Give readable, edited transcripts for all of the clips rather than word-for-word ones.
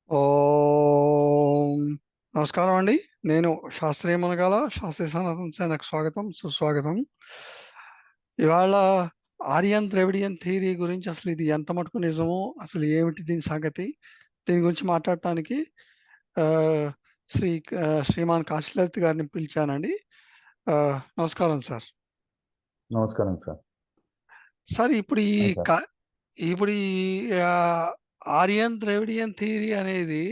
ఓం నమస్కారం అండి. నేను శాస్త్రీయ మునగాల శాస్త్రీయ సనాతన సేనకు స్వాగతం, సుస్వాగతం. ఇవాళ ఆర్యన్ ద్రవిడియన్ థియరీ గురించి అసలు ఇది ఎంత మటుకు నిజమో, అసలు ఏమిటి దీని సంగతి, దీని గురించి మాట్లాడటానికి ఆ, శ్రీ శ్రీమాన్ కాశీలలిత్ గారిని పిలిచానండి. నమస్కారం సార్. నమస్కారం సార్. సార్ ఇప్పుడు ఈ అవును సార్. క- ఇప్పుడు ఈ ఆ, ఆర్యన్ ద్రవిడియన్ థియరీ అనేది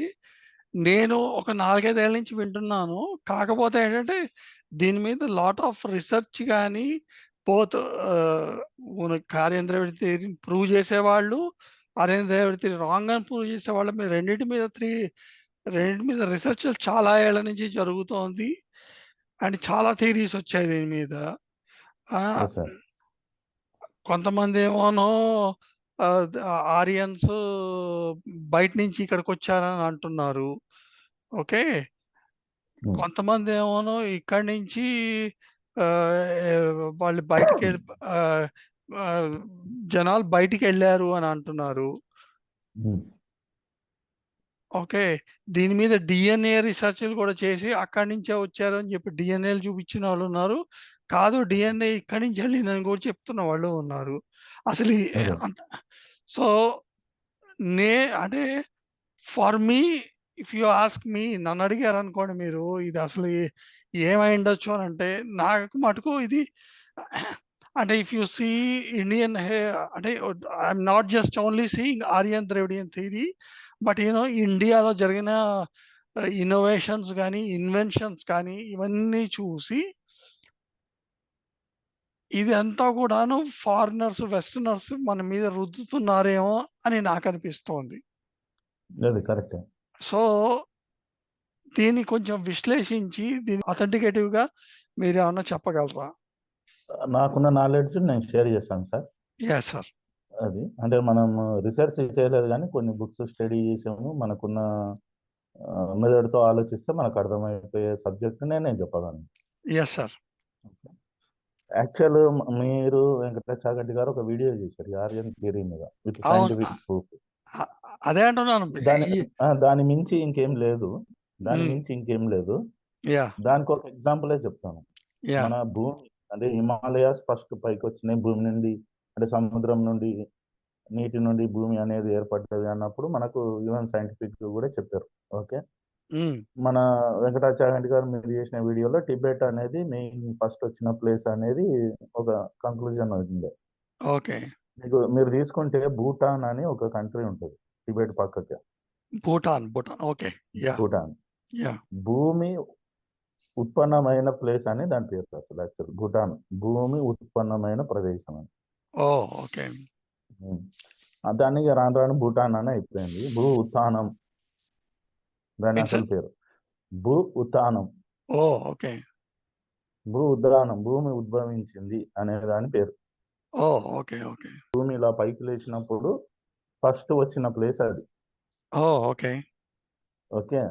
నేను ఒక 4, 5 ఏళ్ల నుంచి వింటున్నాను. కాకపోతే ఏంటంటే దీని మీద లాట్ ఆఫ్ రీసెర్చ్ కానీ బోత్ ఆర్యన్ ద్రవిడ థియరీని ప్రూవ్ చేసేవాళ్ళు, ఆర్యన్ ద్రవిడ థియరీ రాంగ్ అని ప్రూవ్ చేసేవాళ్ళ మీద రెండింటి మీద రీసెర్చ్ చాలా ఏళ్ల నుంచి జరుగుతోంది. అండ్ చాలా థియరీస్ వచ్చాయి దీని మీద. ఆ, ఎస్ సార్. కొంతమంది ఏమోనో ఆరియన్స్ బయట నుంచి ఇక్కడికి వచ్చారని అంటున్నారు. ఓకే. కొంతమంది ఏమోనో ఇక్కడి నుంచి ఆ, ఏ, వాళ్ళు బయటికి వెళ్ళి ఆ, జనాలు బయటికి వెళ్ళారు అని అంటున్నారు. ఓకే. దీని మీద డిఎన్ఏ రీసెర్చ్లు కూడా చేసి అక్కడి నుంచే వచ్చారు అని చెప్పి డిఎన్ఏలు చూపించిన వాళ్ళు ఉన్నారు. కాదు, డిఎన్ఏ ఇక్కడి నుంచి వెళ్ళిందని కూడా చెప్తున్న వాళ్ళు ఉన్నారు. అసలు అదే. అంత సో అంటే for me, if you ask me, నన్ను అడిగారు అనుకోండి మీరు, ఇది అసలు ఏమై ఉండొచ్చు అని అంటే నాకు మటుకు ఇది అంటే ఇఫ్ యూ సీ ఇండియన్ అంటే I'm not just only seeing Aryan Dravidian theory, but ఇండియాలో జరిగిన ఇన్నోవేషన్స్ కానీ ఇన్వెన్షన్స్ కానీ ఇవన్నీ చూసి ఇది అంతా కూడాను ఫారినర్స్ వెస్టర్నర్స్ మన మీద రుద్దుతున్నారేమో అని నాకు అనిపిస్తోంది. లేదు, కరెక్టే. సో దీన్ని కొంచెం విశ్లేషించి దీన్ని అథెంటికేటివ్ గా మీరు ఏమన్నా చెప్పగలరా? నాకున్న నాలెడ్జ్ నేను షేర్ చేస్తాను సార్. Yes sir. అది అంటే మనం రీసెర్చ్ చేయలేదు కానీ కొన్ని బుక్స్ స్టడీ చేసాము. మనకున్న మెథడ్తో ఆలోచిస్తే మనకు అర్థమైపోయే సబ్జెక్ట్ నేను చెప్పగలను. Yes sir. యాక్చువల్ మీరు వెంకటేష్ చాగంటి గారు ఒక వీడియో చేశారు ఆర్యన్ థియరీ మీద విత్ అవును. Scientific proof. అదే అంటున్నాను. దాని మించి ఇంకేం లేదు. యా దానికి ఒక ఎగ్జాంపులే చెప్తాను. యా మన భూమి అంటే హిమాలయాస్ ఫస్ట్ పైకి వచ్చినాయి భూమి నుండి, అంటే సముద్రం నుండి, నీటి నుండి భూమి అనేది ఏర్పడ్డది అన్నప్పుడు మనకు ఈవెన్ సైంటిఫిక్ కూడా చెప్పారు. ఓకే. మన వెంకటాచార్య గారు మీరు చేసిన వీడియోలో టిబెట్ అనేది మెయిన్ ఫస్ట్ వచ్చిన ప్లేస్ అనేది ఒక కంక్లూజన్ అవుతుంది. ఓకే. మీరు తీసుకుంటే భూటాన్ అని ఒక కంట్రీ ఉంటుంది టిబెట్ పక్కకి. Bhutan. Okay. Yeah Bhutan yeah భూమి ఉత్పన్నమైన ప్లేస్ అని దాని పేరు అసలు. యాక్చువల్ భూటాన్ భూమి ఉత్పన్నమైన ప్రదేశం అని. ఓ ఓకే. దాన్ని ఇక రాను రాను భూటాన్ అని అయిపోయింది. భూ ఉత్థానం దాని అసలు పేరు. భూ ఉత్థానం. ఓ ఓకే. భూ ఉద్దానం భూమి ఉద్భవించింది అనే దాని పేరు. ఓ ఓకే. ఓకే. భూమి ఇలా పైకి లేచినప్పుడు ఫస్ట్ వచ్చిన ప్లేస్ అది. ఓ ఓకే. ఓకే.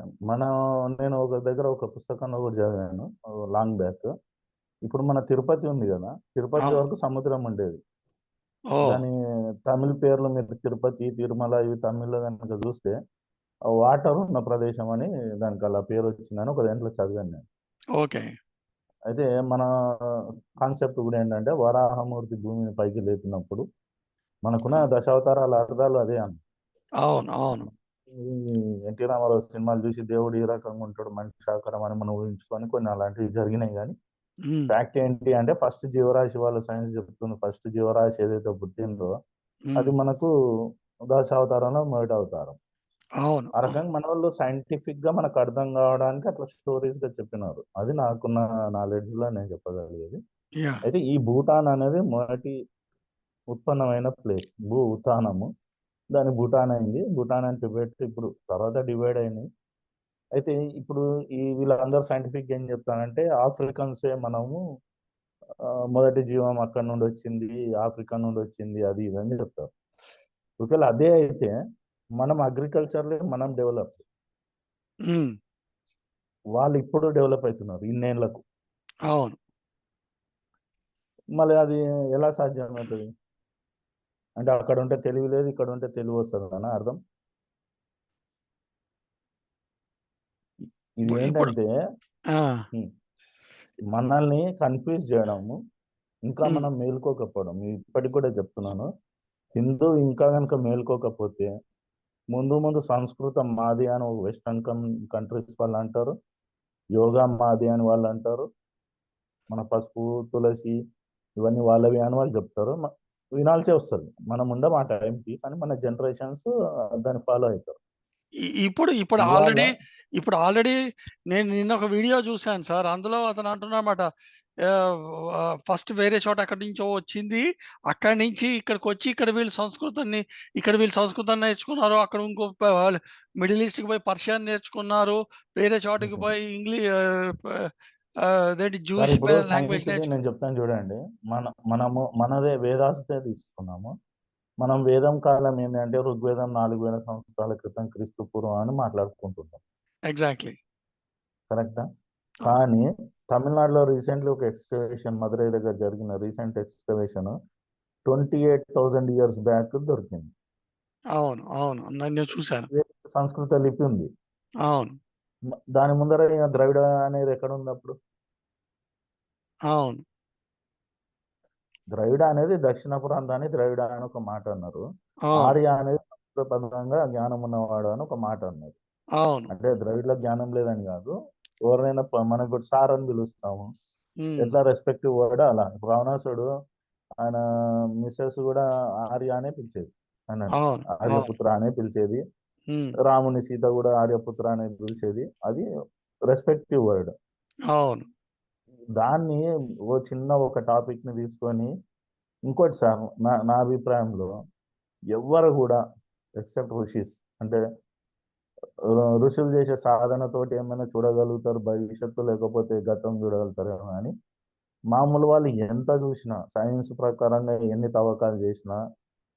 నేను ఒక దగ్గర ఒక పుస్తకంలో కూడా చదివాను లాంగ్ బ్యాక్. ఇప్పుడు మన తిరుపతి ఉంది కదా, తిరుపతి వరకు సముద్రం ఉండేది. దాని తమిళ పేర్లు మీరు తిరుపతి, తిరుమల ఇవి తమిళ్లో కనుక చూస్తే వాటర్ ఉన్న ప్రదేశం అని దానికి అలా పేరు వచ్చిందని ఒక దాంట్లో చదివాను నేను. ఓకే. అయితే మన కాన్సెప్ట్ కూడా ఏంటంటే వరాహమూర్తి భూమిని పైకి లేపినప్పుడు మనకున్న దశావతారాల అర్థాలు అదే అన్న. అవును అవును. ఎన్టీ రామారావు సినిమాలు చూసి దేవుడు ఈ రకంగా ఉంటాడు, మనిషి ఆకారం అని మనం ఊహించుకొని కొన్ని అలాంటివి జరిగినాయి. కానీ ఫ్యాక్ట్ ఏంటి అంటే ఫస్ట్ జీవరాశి వాళ్ళ సైన్స్ చెప్తుంది, ఫస్ట్ జీవరాశి ఏదైతే పుట్టిందో అది మనకు దశావతారంలో మొదటి అవతారం. అవును. ఆ రకంగా మన వాళ్ళు సైంటిఫిక్ గా మనకు అర్థం కావడానికి అట్లా స్టోరీస్ గా చెప్పినారు. అది నాకున్న నాలెడ్జ్ లో నేను చెప్పగలిగేది. అయితే ఈ భూటాన్ అనేది మొదటి ఉత్పన్నమైన ప్లేస్, భూ ఉత్థానము. దాని భూటాన్ అయింది. భూటాన్ అని టిబెట్ ఇప్పుడు తర్వాత డివైడ్ అయినాయి. అయితే ఇప్పుడు వీళ్ళందరూ సైంటిఫిక్ ఏం చెప్తానంటే ఆఫ్రికన్సే మనము మొదటి జీవం అక్కడ నుండి వచ్చింది, ఆఫ్రికా నుండి వచ్చింది, అది ఇవన్నీ చెప్తారు. ఒకవేళ అదే అయితే మనం అగ్రికల్చర్లో మనం డెవలప్, వాళ్ళు ఇప్పుడు డెవలప్ అవుతున్నారు ఇన్నేళ్లకు. అవును. మళ్ళీ అది ఎలా సాధ్యమవుతుంది? అంటే అక్కడ ఉంటే తెలివి లేదు, ఇక్కడ ఉంటే తెలివి వస్తుంది అని అర్థం. ఇది ఇప్పుడు ఏంటంటే ఆ, ఉమ్, మనల్ని కన్ఫ్యూజ్ చేయడము, ఇంకా ఉమ్, మనం మేల్కోకపోవడం. ఇప్పటికి కూడా చెప్తున్నాను, హిందూ ఇంకా కనుక మేల్కోకపోతే ముందు ముందు సంస్కృతం మాది అని వెస్టర్న్ కంట్రీస్ వాళ్ళు అంటారు, యోగా మాది అని వాళ్ళు అంటారు, మన పసుపు తులసి ఇవన్నీ వాళ్ళవి అని వాళ్ళు చెప్తారు. వినాల్సి వస్తుంది, మనం ఉండం ఆ టైంకి, కానీ మన జనరేషన్స్ దాన్ని ఫాలో అవుతారు. ఇప్పుడు ఇప్పుడు ఇవాళ ఆల్రెడీ ఇప్పుడు ఆల్రెడీ నేను నిన్న ఒక వీడియో చూశాను సార్. అందులో అతను అంటున్నమాట, ఫస్ట్ వేరే చోట ఎక్కడి నుంచో వచ్చింది, అక్కడి నుంచి ఇక్కడికి వచ్చి ఇక్కడ వీళ్ళు సంస్కృతం నేర్చుకున్నారు, అక్కడ ఇంకో వాళ్ళు మిడిల్ ఈస్ట్కి పోయి పర్షియన్ నేర్చుకున్నారు, వేరే చోటకి పోయి ఇంగ్లీష్ అదేంటి సార్ జూయిష్ ఇప్పుడు లాంగ్వేజ్ సైంటిఫిక్ నేను నేర్చుకున్నారు. చెప్తాను చూడండి. మనము మనదే వేదాస్తే తీసుకున్నాము. మనం వేదం కాలం ఏంటంటే ఋగ్వేదం 4000 సంవత్సరాల క్రితం క్రీస్తు పూర్వం అని మాట్లాడుకుంటున్నాం. ఎగ్జాక్ట్లీ. కరెక్టా? కానీ తమిళనాడులో రీసెంట్లీ ఒక ఎక్స్కవేషన్, మదురై దగ్గర జరిగిన రీసెంట్ ఎక్స్కవేషన్ 28,000 ఇయర్స్ బ్యాక్ దొరికింది. అవును, అవును, నేను చూశాను. సంస్కృత లిపి ఉంది. అవును, దాని ముందర ఇక ద్రవిడ అనేది ఎక్కడ ఉంది అప్పుడు? అవును, ద్రవిడ అనేది దక్షిణ ప్రాంతాన్ని ద్రవిడ అని ఒక మాట అన్నారు. అవును, ఆర్య అనేది సంస్కృత పదంగా జ్ఞానం ఉన్నవాడు అని ఒక మాట అన్నారు. అవును. అంటే ద్రవిడ్లో జ్ఞానం లేదని కాదు, ఎవరినైనా మనం ఇప్పుడు సార్ అని పిలుస్తాము, ఉమ్, ఎట్లా రెస్పెక్టివ్ వర్డ్ అలా. రావణాసుడు ఆయన మిస్సెస్ కూడా ఆర్య అనే పిలిచేది, అన్నాడు, అవును, అవును. ఆర్యపుత్ర అనే పిలిచేది. ఉమ్, రాముని సీత కూడా ఆర్యపుత్ర అనే పిలిచేది. అది రెస్పెక్టివ్ వర్డ్. అవును, దాన్ని ఓ చిన్న ఒక టాపిక్ ని తీసుకొని ఇంకోటి సార్, నా అభిప్రాయంలో ఎవ్వరు కూడా ఎక్సెప్ట్ ఋషిస్, అంటే ఋషులు చేసే సాధనతోటి ఏమైనా చూడగలుగుతారు భవిష్యత్తు, లేకపోతే గతం చూడగలుగుతారు కానీ మామూలు వాళ్ళు ఎంత చూసినా, సైన్స్ ప్రకారంగా ఎన్ని తవ్వకాలు చేసినా,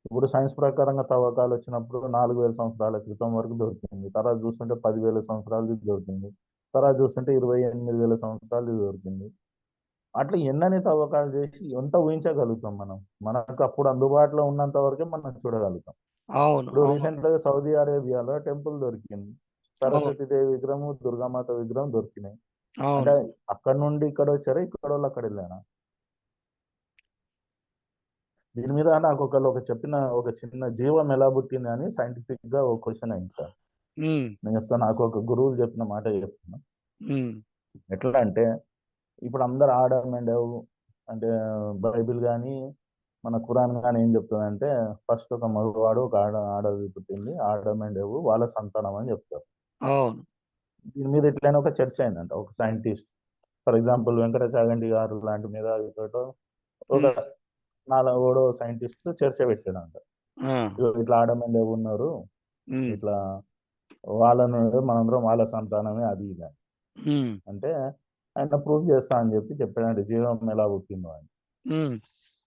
ఇప్పుడు సైన్స్ ప్రకారంగా తవ్వకాలు వచ్చినప్పుడు 4000 సంవత్సరాల క్రితం వరకు దొరికింది, తర్వాత చూస్తుంటే 10,000 సంవత్సరాలు దొరికింది, తర్వాత చూస్తుంటే 28,000 సంవత్సరాలు దొరికింది. అట్లా ఎన్నని తవ్వకాలు చేసి ఎంత ఊహించగలుగుతాం మనం? మనకు అప్పుడు అందుబాటులో ఉన్నంత వరకే మనం చూడగలుగుతాం. అవును, ఇప్పుడు అవును, రీసెంట్ గా సౌదీ అరేబియాలో టెంపుల్ దొరికింది, అవును, సరస్వతి దేవి విగ్రహం, దుర్గామాత విగ్రహం దొరికినాయి. అంటే అవును. అక్కడ నుండి ఇక్కడ వచ్చారా, ఇక్కడ వాళ్ళు అక్కడ వెళ్ళారా? దీని మీద నాకు ఒక చెప్పిన ఒక చిన్న జీవం ఎలా పుట్టింది అని సైంటిఫిక్ గా ఒక క్వశ్చన్ అయింది సార్. ఉమ్, నేను చెప్తాను, నాకు ఒక గురువులు చెప్పిన మాట చెప్తున్నా. ఉమ్, ఎట్లా అంటే, ఇప్పుడు అందరు ఆడమ్ అండ్ ఎవ్ అంటే బైబిల్ కానీ మన ఖురాన్ కానీ ఏం చెప్తుందంటే, ఫస్ట్ ఒక మగవాడు ఒక ఆడది పుట్టింది, ఆడమ్ అండ్ ఎవ్ వాళ్ళ సంతానం అని చెప్తారు. అవును, దీని మీద ఎట్లయినా ఒక చర్చ అయిందంట. ఒక సైంటిస్ట్, ఫర్ ఎగ్జాంపుల్ వెంకటాచాగండి గారు లాంటి మీద ఒక ఉమ్, నాలుగోడో సైంటిస్ట్ చర్చ పెట్టాడంట. ఆ, ఇట్లా ఆడమ్ అండ్ ఎవ్ ఉన్నారు, ఉమ్, ఇట్లా వాళ్ళను మనందరం వాళ్ళ సంతానమే, అది ఇది అని. ఉమ్, అంటే ఆయన ప్రూవ్ చేస్తా అని చెప్పాడంటే జీవం ఎలా పుట్టిందో ఉమ్,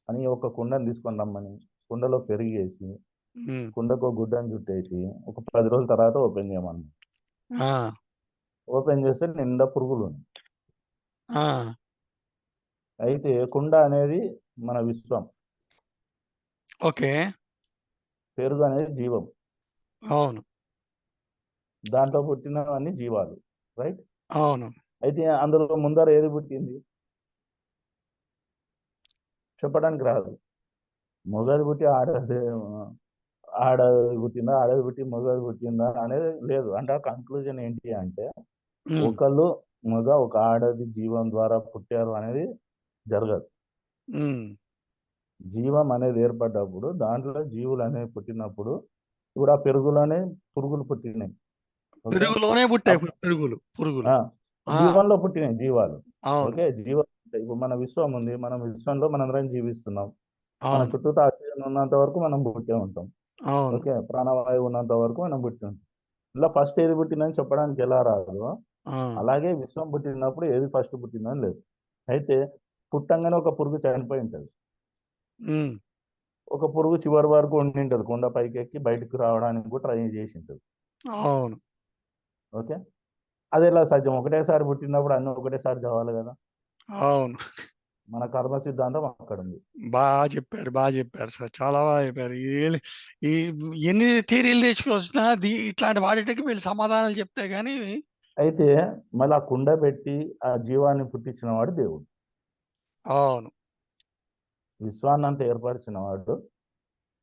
అని ఒక కుండను తీసుకొని రమ్మని, కుండలో పెరిగేసి, ఉమ్, కుండకు ఒక గుడ్డను చుట్టేసి ఒక 10 రోజుల తర్వాత ఓపెన్ చేయమని. ఆ, ఓపెన్ చేస్తే నిండా పురుగులు ఉన్నాయి. ఆ, అయితే కుండ అనేది మన విశ్వం, ఓకే, పెరుగు అనేది జీవం, అవును, దాంట్లో పుట్టినవన్నీ జీవాలు, రైట్? అవును, అయితే అందులో ముందర ఏది పుట్టింది చెప్పడానికి రాదు. మొగది పుట్టి ఆడది పుట్టిందా, ఆడది పుట్టి మొగది పుట్టిందా అనేది లేదు. అంటే ఆ కంక్లూజన్ ఏంటి అంటే, ఉమ్, ఒకళ్ళు మగ ఒక ఆడది జీవం ద్వారా పుట్టారు అనేది జరగదు. ఉమ్. జీవం అనేది ఏర్పడ్డప్పుడు దాంట్లో జీవులు అనేవి పుట్టినప్పుడు, ఇప్పుడు ఆ పెరుగులోనే పురుగులు పుట్టినాయి. ఓకే, పెరుగులోనే పుట్టాయి పురుగులు. ఆ, ఆ, జీవంలో పుట్టినాయి జీవాలు. అవును, ఓకే, ఇప్పుడు మన విశ్వం ఉంది, మనం విశ్వంలో మనందరం జీవిస్తున్నాం. మన అవును, చుట్టూ ఆక్సిజన్ ఉన్నంత వరకు మనం పుట్టే ఉంటాం. అవును, ఓకే, ప్రాణవాయువు ఉన్నంత వరకు మనం పుట్టి ఉంటాం. ఇలా ఫస్ట్ ఏది పుట్టిందని చెప్పడానికి ఎలా రాదు, ఆ, అలాగే విశ్వం పుట్టినప్పుడు ఏది ఫస్ట్ పుట్టిందని లేదు. అయితే పుట్టంగానే ఒక పురుగు చనిపోయి ఉంటుంది, ఉమ్, ఒక పురుగు చివరి వరకు ఉండి ఉంటుంది, కొండ పైకి ఎక్కి బయటకు రావడానికి కూడా ట్రై చేసి ఉంటుంది. అవును, ఓకే, అది ఎలా సాధ్యం? ఒకటేసారి పుట్టినప్పుడు అన్ని ఒకటేసారి కావాలి కదా. అవును. మన కర్మ సిద్ధాంతం అక్కడ ఉంది. బాగా చెప్పారు సార్, చాలా బాగా చెప్పారు. ఈ ఎన్ని థియరీలు తెచ్చుకొచ్చినా ఇట్లాంటి వాటికి వీళ్ళు సమాధానాలు చెప్తే గానీ అయితే మళ్ళీ ఆ కుండ పెట్టి ఆ జీవాన్ని పుట్టించిన వాడు దేవుడు. అవును. విశ్వాన్ని అంతా ఏర్పరిచిన వాడు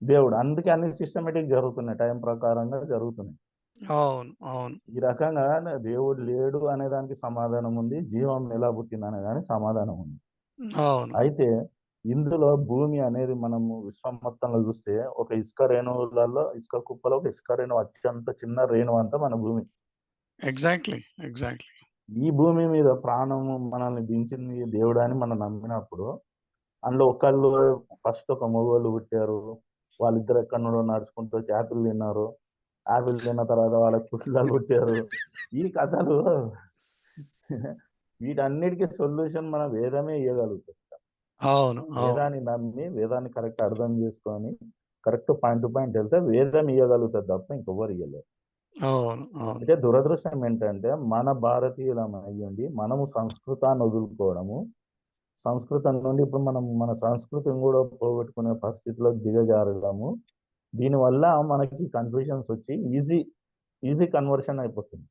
దేవుడు. అందుకే అన్ని సిస్టమేటిక్ జరుగుతున్నాయి, టైం ప్రకారంగా జరుగుతున్నాయి. అవును. అవును. ఈ రకంగా దేవుడు లేడు అనే దానికి సమాధానం ఉంది, జీవం ఎలా పుట్టింది అనే దానికి సమాధానం ఉంది. అవును. అయితే ఇందులో భూమి అనేది మనము విశ్వం మొత్తంలో చూస్తే ఒక ఇసుక రేణువులలో, ఇసుక కుప్పలో ఒక ఇసుక రేణువు, అత్యంత చిన్న రేణువు అంతా మన భూమి. ఎగ్జాక్ట్లీ. ఎగ్జాక్ట్లీ. ఈ భూమి మీద ప్రాణము మనల్ని దించింది దేవుడు అని మనం నమ్మినప్పుడు, అందులో ఒకళ్ళు ఫస్ట్ ఒక మగవాళ్ళు పుట్టారు, వాళ్ళిద్దరు ఎక్కడి నుండో నడుచుకుంటూ వచ్చి యాపిల్ తిన్నారు, యాపిల్ తిన్న తర్వాత వాళ్ళకి పుట్టినలు పుట్టారు. ఈ కథలు వీటన్నిటికీ సొల్యూషన్ మన వేదమే ఇవ్వగలుగుతుంది. అవును. అవును. వేదాన్ని నమ్మి వేదాన్ని కరెక్ట్ అర్థం చేసుకొని కరెక్ట్ పాయింట్ టు పాయింట్ వెళ్తే వేదం ఇవ్వగలుగుతుంది తప్ప ఇంకొకరు ఇవ్వలేరు. అవును. అవును. అయితే దురదృష్టం ఏంటంటే మన భారతీయులం అయ్యండి మనము సంస్కృతాన్ని వదులుకోవడము, సంస్కృతం నుండి ఇప్పుడు మనం మన సంస్కృతిని కూడా పోగొట్టుకునే పరిస్థితిలో దిగజారడము, దీనివల్ల మనకి కన్ఫ్యూజన్స్ వచ్చి ఈజీ కన్వర్షన్ అయిపోతుంది.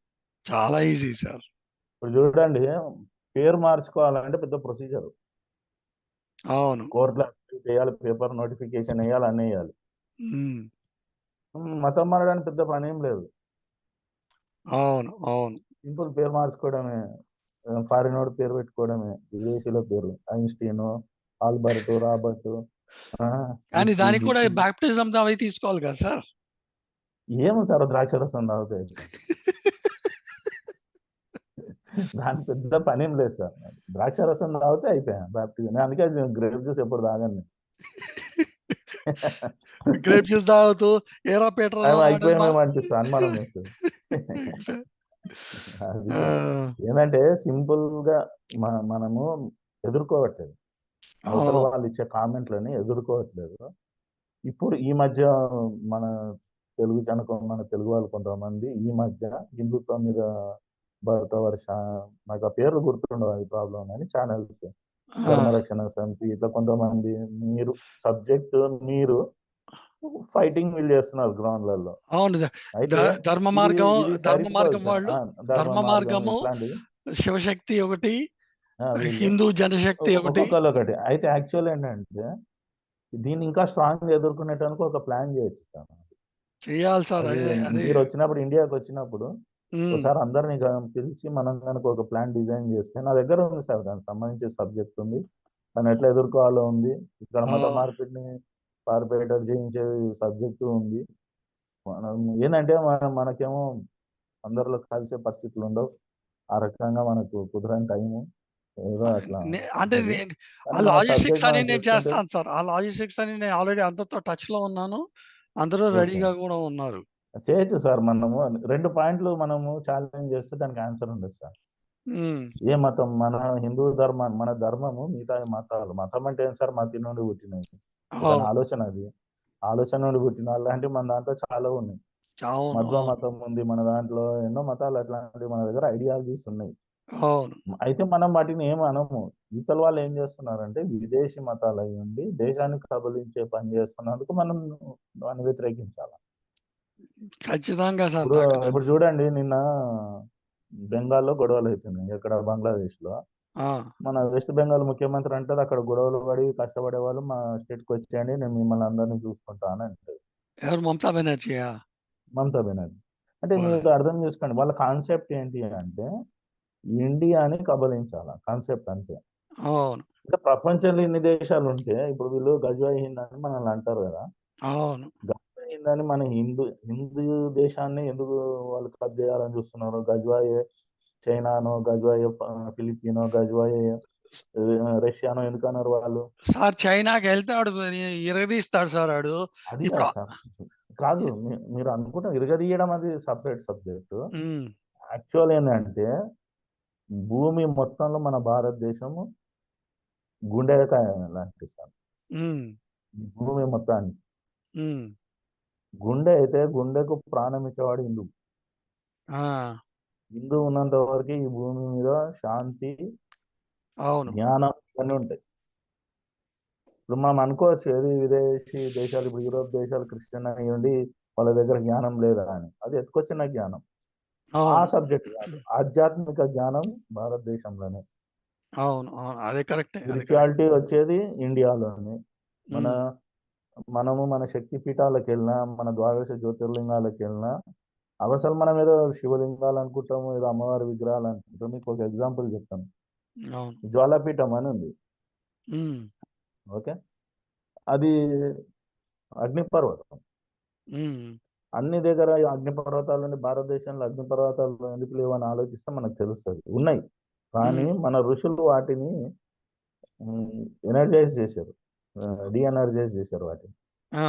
చాలా ఈజీ సార్. ఇప్పుడు చూడండి, పేరు మార్చుకోవాలంటే పెద్ద ప్రొసీజర్, అవును. కోర్టులో చేయాలి, పేపర్ నోటిఫికేషన్ వేయాలి, అన్నీ వేయాలి. ఉమ్. మతం మారడానికి పెద్ద పని ఏం లేదు, అవును. అవును. సింపుల్ పేరు మార్చుకోవడమే, ఫారిన్ వాడు పేరు పెట్టుకోవడమే, విదేశీల పేరు ఐన్స్టీన్, ఆల్బర్ట్, రాబర్ట్, కానీ దానికి కూడా బాప్టిజం అవి తీసుకోవాలి కదా సార్. ఏమో సార్ ద్రాక్షరసం తాగుతాయి, దాని పెద్ద పని ఏం లేదు సార్. ద్రాక్షరసం తాగితే అయిపోయా బాప్టిజం. నేను అందుకే గ్రేప్ జ్యూస్ ఎప్పుడు తాగండి. గ్రేప్ జ్యూస్ తాగుతూ ఏరా పెట్రోల్ అయిపోయామేమో అనిపిస్తుంది, అనుమానం వేస్తుంది. అది ఏంటంటే సింపుల్ గా మనము ఎదుర్కోవట్లేదు, అవతల వాళ్ళు ఇచ్చే కామెంట్లని ఎదుర్కోవట్లేదు. ఇప్పుడు ఈ మధ్య మన మన తెలుగు వాళ్ళు కొంతమంది ఈ మధ్య హిందుత్వం మీద భరత వర్ష, నాకు ఆ పేర్లు గుర్తుండవు, అది ప్రాబ్లం అని ఛానల్స్, ధర్మరక్షణ సమితి, ఇట్లా కొంతమంది మీరు సబ్జెక్ట్ మీరు ఫైటింగ్ వీళ్ళు చేస్తున్నారు గ్రౌండ్లలో. అవును. అయితే ధర్మ ఇది మార్గం ఇది ధర్మ సరిపోదు మార్గం సార్. వాళ్ళు ధర్మ ధర్మ మార్గం మార్గము, ఇట్లాంటివి శివశక్తి ఒకటి, వీళ్ళు హిందూ జనశక్తి ఒకటి. ఒక్కొక్కరు ఒకటి. అయితే యాక్చువల్ ఏంటంటే దీన్ని ఇంకా స్ట్రాంగ్ ఎదుర్కొనేటానికి ఒక ప్లాన్ చేయొచ్చు సార్. చేయాలి సార్. అది అదే మీరు వచ్చినప్పుడు, ఇండియాకి వచ్చినప్పుడు ఉమ్. ఒకసారి అందరినీ పిలిచి మనం కనుక ఒక ప్లాన్ డిజైన్ చేస్తే, నా దగ్గర ఉంది సార్, దానికి సంబంధించిన సబ్జెక్ట్ ఉంది, దాన్ని ఎట్లా ఎదుర్కోవాలో ఉంది, ఇక్కడ మత మార్పిడిని కార్పొరేటర్ చేయించే సబ్జెక్టు ఉంది. మనం ఏంటంటే మనకేమో అందరిలో కలిసే పరిస్థితులు ఉండవు, ఆ రకంగా మనకు కుదరని టైము ఏదో అట్లా అంటే ఉంటది. ఆ కానీ మన లాజిస్టిక్స్ సబ్జెక్ట్ అని మనం నేను చేసుకుంటే చేస్తాను సార్. ఆ లాజిస్టిక్స్ అని నేను ఆల్రెడీ అందరితో టచ్ లో ఉన్నాను, అందరూ ఓకే రెడీగా కూడా ఉన్నారు. చేయొచ్చు సార్. మనము 2 పాయింట్లు మనము ఛాలెంజ్ చేస్తే దానికి ఆన్సర్ ఉండదు సార్. ఏ మతం, మన హిందూ ధర్మం, మన ధర్మము మిగతా మతాలు, మతం అంటే ఏం సార్, మతి నుండి పుట్టినది, దాని ఆలోచన అది, ఆలోచన నుండి పుట్టిన అలాంటివి మన దాంట్లో చాలా ఉన్నాయి. మధ్వ మతం ఉంది మన దాంట్లో, ఎన్నో మతాలు అట్లాంటివి మన దగ్గర ఐడియాలజీస్ ఉన్నాయి. అయితే మనం వాటిని ఏం అనము. ఇతల వాళ్ళు ఏం చేస్తున్నారంటే విదేశీ మతాలు అయి ఉండి దేశాన్ని కబలించే పని చేస్తున్నందుకు మనం దాన్ని వ్యతిరేకించాలి. ఖచ్చితంగా సార్. ఇప్పుడు చూడండి, నిన్న బెంగాల్లో గొడవలు అవుతున్నాయి, ఎక్కడ బంగ్లాదేశ్ లో. మన వెస్ట్ బెంగాల్ ముఖ్యమంత్రి అంటారు అక్కడ గొడవలు పడి కష్టపడే వాళ్ళు మా స్టేట్ కి వచ్చేయండి, నేను మిమ్మల్ని అందరినీ చూసుకుంటాను అంటారు. ఎవరు? మమతా బెనర్జీ. మమతా బెనర్జీ. అంటే మీరు అర్థం చేసుకోండి, వాళ్ళ కాన్సెప్ట్ ఏంటి అంటే ఇండియాని కబలించాల కాన్సెప్ట్ అంతే. అంటే ప్రపంచంలో ఇన్ని దేశాలు ఉంటే ఇప్పుడు వీళ్ళు గజ్వాయి హింద్ అని మనల్ని అంటారు కదా, గజ్వాయి హింద్ అని మన హిందూ దేశాన్ని ఎందుకు వాళ్ళు కబ్ చేయాలని చూస్తున్నారు? గజ్వాయి చైనానో, గజ్వాయి ఫిలిపినో, గజ్వాయి రష్యానో ఎందుకన్నారు వాళ్ళు? సార్ చైనాకి వెళ్తే వాడు ఇరగదీస్తాడు సార్ వాడు. అది కాదు సార్, కాదు, మీరు అనుకుంటాం ఇరగదీయడం అది సపరేట్ సబ్జెక్ట్. యాక్చువల్ ఏంటంటే భూమి మొత్తంలో మన భారతదేశము గుండెకాయ లాంటిది సార్. భూమి మొత్తానికి గుండె అయితే గుండెకు ప్రాణం ఇచ్చేవాడు హిందూ. హిందూ ఉన్నంత వరకు ఈ భూమి మీద శాంతి, జ్ఞానం అన్నీ ఉంటాయి. ఇప్పుడు మనం అనుకోవచ్చు ఏది విదేశీ దేశాలు, ఇప్పుడు యూరోప్ దేశాలు క్రిస్టియన్ అయ్యండి వాళ్ళ దగ్గర జ్ఞానం లేదా అని, అది ఎత్తుకొచ్చిన జ్ఞానం. ఆ అవును. సబ్జెక్ట్ కాదు. ఆధ్యాత్మిక జ్ఞానం భారతదేశంలోనే. అవును. అవును. అదే కరెక్టే. అది కరెక్ట్. స్పిరిచువాలిటీ వచ్చేది ఇండియాలోనే. మన హ్మ్. మనము మన శక్తి పీఠాలకెళ్ళినా, మన ద్వాదశ జ్యోతిర్లింగాలకెళ్ళినా, అవసలు మనం ఏదో శివలింగాలు అనుకుంటాము, ఏదో అమ్మవారి విగ్రహాలు అనుకుంటాం. మీకు ఒక ఎగ్జాంపుల్ చెప్తాను. అవును. జ్వాలాపీఠం అని ఉంది. హ్మ్. ఓకే. అది అగ్నిపర్వతం. హ్మ్. అన్ని దగ్గర ఈ అగ్నిపర్వతాలని భారతదేశంలో అగ్నిపర్వతాలు ఎందుకు లేవని ఆలోచిస్తే మనకు తెలుస్తుంది. ఉన్నాయి. కానీ హ్మ్. మన ఋషులు వాటిని ఎనర్జైజ్ చేశారు. డీఎనర్జైజ్ చేశారు వాటిని. ఆ!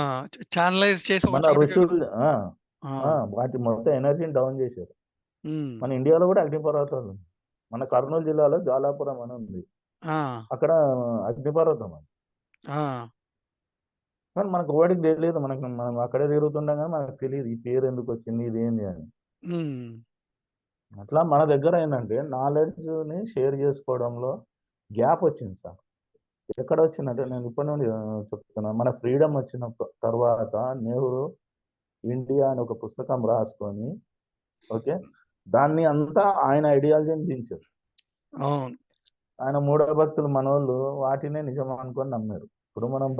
చానలైజ్ చేసి ఒక మన చోటకి ఋషులు ఆ, ఆ! వాటి మొత్తం ఎనర్జీని డౌన్ చేశారు. హ్మ్. మన ఇండియాలో కూడా అగ్నిపర్వతాలు ఉన్నాయి. మన కర్నూలు జిల్లాలో జ్వాలాపురం అని ఉంది. ఆ! అక్కడ అగ్నిపర్వతం అది. ఆ! కానీ మనకు ఓడికి తెలియదు. మనం అక్కడే తిరుగుతుండగా మనకు తెలియదు ఈ పేరు ఎందుకు వచ్చింది, ఇది ఏంది అని. హ్మ్. అట్లా మన దగ్గర ఏంటంటే నాలెడ్జ్ని షేర్ చేసుకోవడంలో గ్యాప్ వచ్చింది సార్. ఎక్కడ వచ్చిందంటే నేను ఇప్పటి నుండి చెప్తున్నా. మన ఫ్రీడమ్ వచ్చిన తర్వాత నెహ్రూ ఇండియా అని ఒక పుస్తకం రాసుకొని, ఓకే, దాన్ని అంతా ఆయన ఐడియాలజీని దించారు. అవును. ఆయన మూఢభక్తులు మనోళ్ళు వాటినే నిజం అనుకొని నమ్మారు. ఇప్పుడు మనం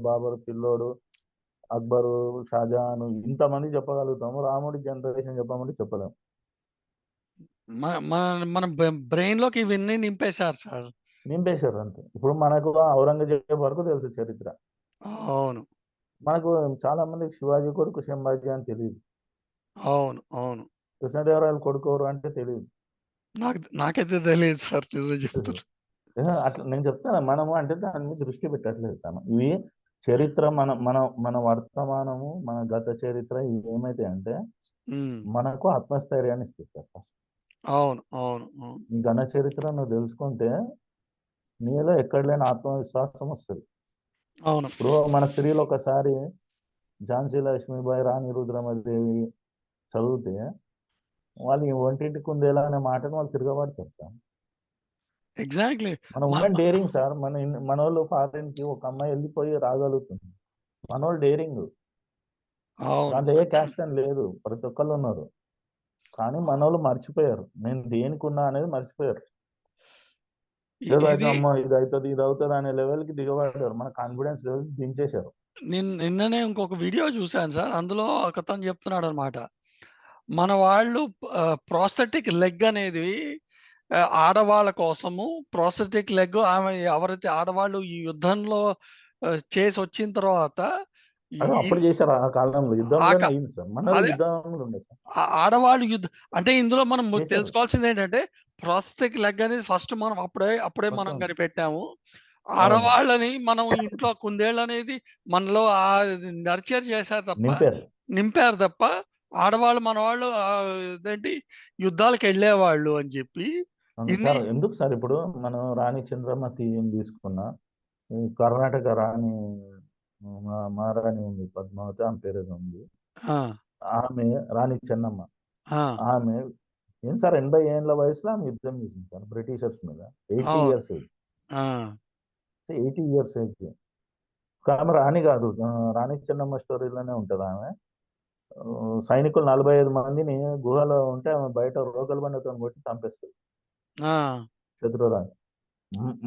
బాబరు పిల్లోడు, అక్బరు, షాజహాన్ ఇంతమంది చెప్పగలుగుతాము. రాముడి జనరేషన్ చెప్పమంటే చెప్పలేము. మన మన మన బ్రెయిన్‌లోకి ఇవన్నీ నింపేశారు సార్. నింపేశారు అంతే. ఇప్పుడు మనకు ఔరంగజేబు వరకు తెలుసు చరిత్ర. అవును. మనకు చాలా మందికి శివాజీ కొడుకు సంభాజీ అని తెలియదు. అవును. అవును. కృష్ణదేవరాయలు కొడుకు ఎవరు అంటే తెలియదు. నాకైతే తెలీదు సార్ నిజం చెప్తున్నా. అట్లా నేను చెప్తాను. మనము అంటే దాని మీద దృష్టి పెట్టట్లేదు. ఇవి చరిత్ర మన మన మన వర్తమానము, మన గత చరిత్ర ఇవి ఏమైతాయి అంటే హ్మ్. మనకు ఆత్మస్థైర్యాన్ని ఇస్తుంది సార్. అవును. అవును. అవును. నీ ఘన చరిత్ర నువ్వు తెలుసుకుంటే నీలో ఎక్కడ లేని ఆత్మవిశ్వాసం వస్తుంది. అవును. ఇప్పుడు మన స్త్రీలు ఒకసారి ఝాన్సీ లక్ష్మీబాయి, రాణి రుద్రమదేవి చదివితే వాళ్ళు ఈ ఒంటింటి కుందేలా అనే మాటను వాళ్ళు తిరగబడతారు సార్. ఎగ్జాక్ట్‌లీ. మన మ ఉమెన్ డేరింగ్ సార్. మనోళ్ళు ఫారిన్ కి ఒక అమ్మాయి వెళ్ళిపోయి రాగలుగుతుంది. మనోళ్ళు డేరింగ్. అవును. దాంట్లో ఏ క్యాస్ట్ అని లేదు. ప్రతి ఒక్కళ్ళు ఉన్నారు. కానీ మనోళ్ళు మర్చిపోయారు. నేను దేనికున్నా అనేది మర్చిపోయారు. ఏదో అయితే ఇది అమ్మో ఇది అవుతుంది ఇది అవుతుంది అనే లెవెల్కి దిగబడ్డారు. మన కాన్ఫిడెన్స్ లెవెల్ దించేశారు. నిన్ననే ఇంకొక వీడియో చూశాను సార్. అందులో ఒకతను చెప్తున్నాడనమాట. మన వాళ్ళు ప్రోస్థెటిక్ లెగ్ అనేది ఆడవాళ్ళ కోసము ప్రోస్థెటిక్ లెగ్ ఆమె ఎవరైతే ఆడవాళ్ళు ఈ యుద్ధంలో చేసొచ్చిన తర్వాత ఈ అదే ఈ అప్పుడు చేశారు ఆ కాలంలో. ఆ యుద్ధంలోనే క అయింది సార్. మనోళ్ళు అదే యుద్ధంలో ఉండే సార్. ఆడవాళ్ళు అంటే ఇందులో మనం చేశారు. తెలుసుకోవాల్సిందేంటంటే, ప్రోస్థెటిక్ లెగ్ అనేది ఫస్ట్ మనం అప్పుడే మనం మొత్తం కనిపెట్టాము. అవును. ఆడవాళ్ళని మనం ఇంట్లో కుందేళ్ళనేది మనలో నర్చర్ చేశారు తప్ప, నింపారు. నింపారు తప్ప, ఆడవాళ్ళు మనవాళ్ళు ఇదేంటి యుద్ధాలకెళ్ళేవాళ్ళు అని చెప్పి అవును ఇన్ని సార్. ఎందుకు సార్ ఇప్పుడు మనం రాణి చంద్రమతిని తీసుకున్నా, ఈ కర్ణాటక రాణి మహారాణి ఉంది పద్మావతి ఆమె పేరేదో ఉంది. ఆ! ఆమె రాణి చెన్నమ్మ. ఆ! ఆమె ఏం సార్ 80 ఏండ్ల వయసులో ఆమె యుద్ధం చేసింది సార్ బ్రిటిషర్స్ మీద. 80 అవును. Years age. ఆ! 80 ఇయర్స్ ఏజ్. ఆమె రాణి కాదు. రాణి చెన్నమ్మ స్టోరీలోనే ఉంటది ఆమె. సైనికులు 45 మందిని గుహలో ఉంటే ఆమె బయట రోకలి బండతోని కొట్టి చంపేస్తది ఆ! శత్రురాని.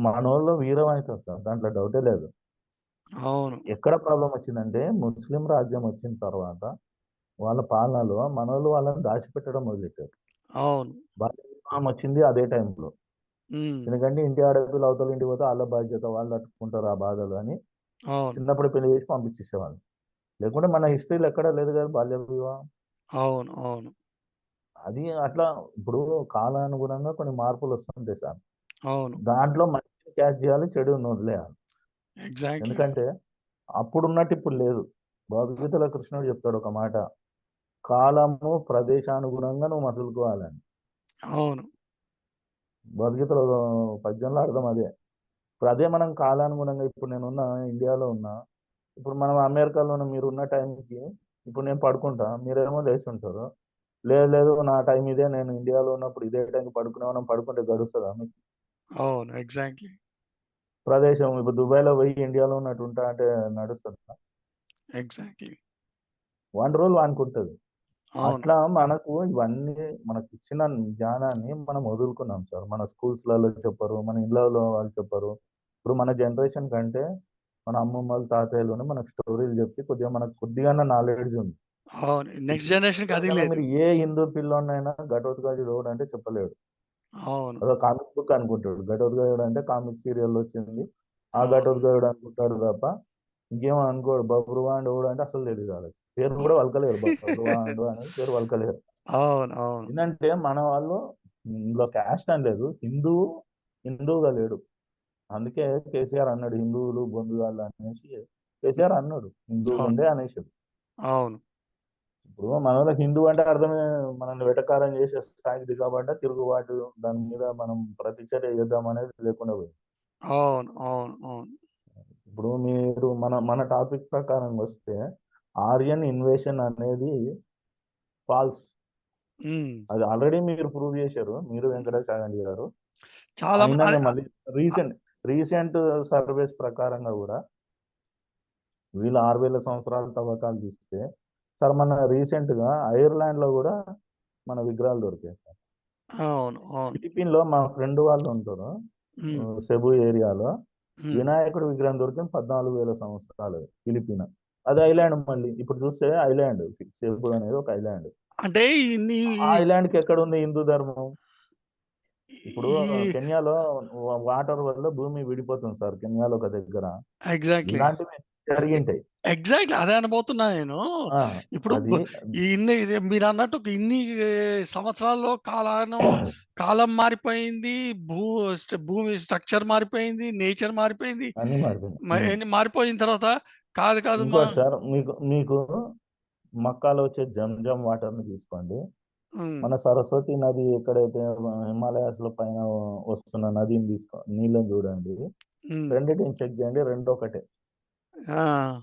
మనోళ్ళు వీరం అవుతారు సార్. దాంట్లో డౌటే లేదు. అవును. ఎక్కడ ప్రాబ్లం వచ్చిందంటే ముస్లిం రాజ్యం వచ్చిన తర్వాత వాళ్ళ పాలనలో మనోళ్ళు వాళ్ళని దాచిపెట్టడం మొదలెట్టారు. అవును. బాల్య వివాహం వచ్చింది అదే టైంలో. హ్మ్. ఎందుకంటే ఇంటి ఆడపిల్ల అవతల ఇంటికి పోతే వాళ్ళ బాధ్యత వాళ్ళు తట్టుకుంటారు ఆ బాధలు అని అవును. చిన్నప్పుడు పెళ్లి చేసి పంపించేసేవాళ్ళు. లేకుంటే మన హిస్టరీలో ఎక్కడా లేదు కదా బాల్య వివాహం. అవును. అవును. అది అట్లా ఇప్పుడు కాలానుగుణంగా కొన్ని మార్పులు వస్తుంటాయి సార్. అవును. దాంట్లో మంచిని క్యాచ్ చేయాలి, చెడుని వదిలేయాలి. ఎగ్జాక్ట్‌లీ. ఎందుకంటే అప్పుడున్నట్టు ఇప్పుడు లేదు. భగవద్గీతలో కృష్ణుడు చెప్తాడు ఒక మాట, కాలము ప్రదేశానుగుణంగా నువ్వు మసులుకోవాలని. అవును. భగవద్గీతలో పద్యంలో అర్థం అదే. ఇప్పుడు అదే మనం కాలానుగుణంగా ఇప్పుడు నేనున్న ఇండియాలో ఉన్నా, ఇప్పుడు మనం అమెరికాలో మీరున్న టైంకి ఇప్పుడు నేను పడుకుంటా, మీరేమో లేచి ఉంటారు. లేదు లేదు నా టైం ఇదే, నేను ఇండియాలో ఉన్నప్పుడు ఇదే టైంకి మనం పడుకుంటే గడుస్తుందా మీకు? అవును. ఎగ్జాక్ట్‌లీ. ప్రదేశం ఇప్పుడు దుబాయ్‌లో పోయి ఇండియాలో ఉన్నట్టు ఉంటా అంటే నడుస్తదా? ఎగ్జాక్ట్‌లీ. వాని రూల్ వానికుంటది. అవును. అట్లా మనకు ఇవన్నీ మనకు ఇచ్చిన జ్ఞానాన్ని మనం వదులుకున్నాం సార్. మన స్కూల్స్‌లలో చెప్పరు. మన ఇళ్ళలో వాళ్ళు చెప్పరు. ఇప్పుడు మన జనరేషన్ కంటే మన అమ్మమ్మలు, తాతయ్యలోనే మనకు స్టోరీలు చెప్పి కొద్దిగా మనకు కొద్దిగన్నా నాలెడ్జ్ ఉంది. అవును. నెక్స్ట్ ఇప్పుడు జనరేషన్‌కి అది ఎవరికైనా లేదు. మీరు ఏ హిందూ పిల్లోడినైనా ఘటోత్కచుడు ఎవడంటే చెప్పలేడు. అవును. అదో కామిక్ బుక్ అనుకుంటాడు. ఘటోత్కచుడు అంటే కామిక్ సీరియల్ వచ్చింది. ఆ అవును. ఘటోత్కచుడు అనుకుంటాడు తప్ప ఇంకేమో అనుకోడు. బబ్రువాహనుడు ఎవడంటే అసలు తెలీదు వాళ్ళకి. పేరు కూడా పలకలేరు. బబ్రువాహనుడు అనేది పేరు పలకలేరు. అవును. అవును. ఏందంటే మన వాళ్ళు ఇందులో క్యాస్ట్ అని లేదు. హిందువుగా లేడు. అందుకే కేసీఆర్ అన్నాడు హిందువులు బొందుగాళ్ళు అనేసి కేసీఆర్ అన్నాడు. హిందువులు అవును. ఉండే అనేసాడు. అవును. ఇప్పుడు మన వాళ్ళకి హిందూ అంటే అర్థమే మనల్ని వెటకారం చేసే స్థాయికి దిగబడ్డ తిరుగుబాటు దాని మీద మనం ప్రతిచర్య చేద్దాం అనేది లేకుండా పోయింది. అవును. అవును. అవును. ఇప్పుడు మీరు మన టాపిక్ ప్రకారం వస్తే ఆర్యన్ ఇన్వేషన్ అనేది ఫాల్స్. హ్మ్. అది ఆల్రెడీ మీరు ప్రూవ్ చేశారు. మీరు వెంకటేష్ చాగంటి గారు. చాలా మ అయినా అది మళ్ళీ రీసెంట్ సర్వేస్ ప్రకారంగా కూడా వీళ్ళు 6000 సంవత్సరాల తవ్వకాలు తీస్తే సార్ మన రీసెంట్గా ఐర్లాండ్లో కూడా మన విగ్రహాలు దొరికాయి సార్. అవును. అవును. ఫిలిపిన్‌లో మా ఫ్రెండ్ వాళ్ళు ఉంటారు. హ్మ్. సెబు ఏరియాలో హ్మ్. వినాయకుడి విగ్రహం దొరికింది 14,000 సంవత్సరాలు ఫిలిపిన్. అది ఐలాండ్ మళ్ళీ. ఇప్పుడు చూస్తే ఐలాండ్ సెబు అనేది ఒక ఐలాండ్. అంటే ఇన్ని ఆ ఐలాండ్‌కి ఎక్కడుంది హిందూ ధర్మం? ఇప్పుడు ఈ కెన్యాలో వాటర్ వల్ల భూమి విడిపోతుంది సార్. కెన్యాలో ఒక దగ్గర. ఎగ్జాక్ట్‌లీ. ఇలాంటివి జరిగింటాయి. ఎగ్జాక్ట్‌లీ అదే అనబోతున్నా నేను. ఆ! ఇప్పుడు అది మీరన్నట్టు ఇన్ని సంవత్సరాల్లో కాలం మారిపోయింది. భూ భూమి స్ట్రక్చర్ మారిపోయింది. నేచర్ మారిపోయింది. అన్నీ మారిపోయినాయి. ఇయన్నీ మారిపోయిన తర్వాత కాదు ఇంకోటి సార్ మీకు మీకు మక్కాలో వచ్చే జంజం వాటర్‌ని తీసుకోండి. హ్మ్. మన సరస్వతి నది ఎక్కడైతే హిమాలయాస్‌లో పైన వస్తున్న నదిని నీళ్ళని చూడండి. హ్మ్. రెండిటిని చెక్ చేయండి. రెండు ఒకటే. ఆ!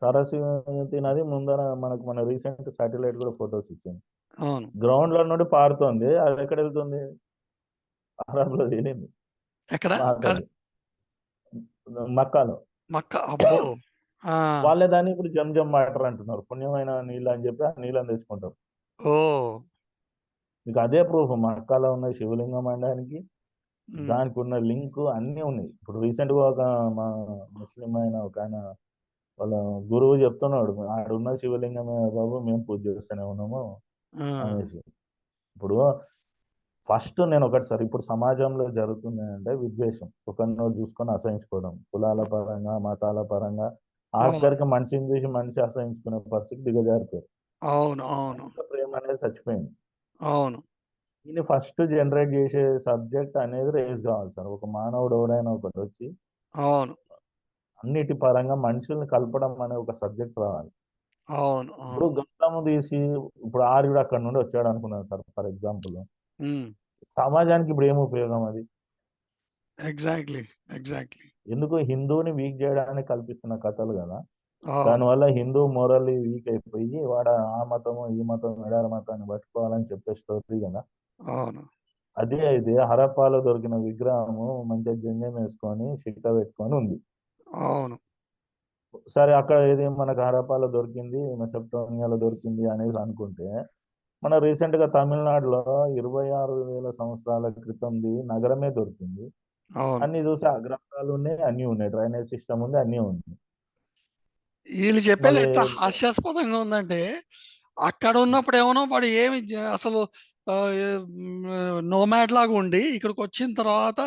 సరస్వతి నది ముందర మన రీసెంట్ సాటిలైట్ కూడా ఫోటోస్ ఇచ్చింది. అవును. గ్రౌండ్‌లో నుండి పారుతోంది. అది ఎక్కడెళ్తుంది? అరబ్‌లో తేలింది ఎక్కడ? వాటరు. మక్కాలో. అబ్బో! ఆ! వాళ్ళే దాన్ని ఇప్పుడు జంజం వాటర్ అంటున్నారు. పుణ్యమైన నీళ్ళు అని చెప్పి ఆ నీళ్ళని తెచ్చుకుంటారు. ఓహ్! మీకు అదే ప్రూఫ్ మక్కాలో ఉన్న శివలింగం అనడానికి హ్మ్. దానికి ఉన్న లింక్ అన్నీ ఉన్నాయి. ఇప్పుడు రీసెంట్‌గా ఒక మా ముస్లిం ఆయన ఒకాయన వాళ్ళ గురువు చెప్తున్నాడు. "ఆడున్న శివలింగమే బాబు మేము పూజ చేస్తూనే ఉన్నాము" ఆ! అనేసి. ఇప్పుడు ఫస్ట్ నేనొకటి సార్ ఇప్పుడు సమాజంలో జరుగుతుంది అంటే విద్వేషం. ఒకరినొకరు చూసుకొని అసహించుకోవడం. కులాల పరంగా, మతాల పరంగా అవును. ఆఖరికి మనిషిని చూసి మనిషి అసహించుకునే పరిస్థితికి దిగజారిపోయారు. అవును. అవును. మనుషుల ప్రేమ అనేది చచ్చిపోయింది. అవును. దీన్ని ఫస్ట్ జనరేట్ చేసే సబ్జెక్ట్ అనేది రేస్ కావాలి సార్. ఒక మానవుడు ఎవడైనా ఒకడొచ్చి అవును. అన్నిటి పరంగా మనుషుల్ని కలపడం అనే ఒక సబ్జెక్ట్ రావాలి. అవును. ఇప్పుడు అవును. గౌతమ్ తీసి ఇప్పుడు ఆర్యుడు అక్కడి నుండి వచ్చాడు అనుకున్నాను సార్ ఫర్ ఎగ్జాంపుల్. హ్మ్. సమాజానికి ఇప్పుడు ఏం ఉపయోగం అది? ఎగ్జాక్ట్‌లీ. ఎగ్జాక్ట్‌లీ. ఎందుకు హిందువుని వీక్ చేయడానికి కల్పిస్తున్న కథలు కదా! అవును. దానివల్ల హిందూ మోరల్లీ వీక్ అయిపోయి వాడు ఆ మతము, ఈ మతం, ఎడారి మతాన్ని పట్టుకోవాలని చెప్పే స్టోరీ కదా! అవును. అదే అయితే హరప్పాలో దొరికిన విగ్రహము మంచిగా జంజం వేసుకొని, శిఖ పెట్టుకొని ఉంది. అవును. సరే అక్కడ ఏది మనకు హరప్పాలో దొరికింది, మెసొపొటేమియాలో దొరికింది అనేసి అనుకుంటే, మన రీసెంట్‌గా తమిళనాడులో 26,000 సంవత్సరాల క్రితంది నగరమే దొరికింది. అవును. అన్నీ చూస్తే ఆ గ్రంథాలు ఉన్నాయి, అన్నీ ఉన్నాయి. డ్రైనేజ్ సిస్టమ్ ఉంది, అన్నీ ఉన్నాయి. ఈళ్ళు చెప్పేది మళ్ళీ ఎట్లా హాస్యాస్పదంగా ఉందంటే, అక్కడున్నప్పుడేమోనో వాడు ఏమి అసలు నోమాడ్ లాగా ఉండి, ఇక్కడికొచ్చిన తర్వాత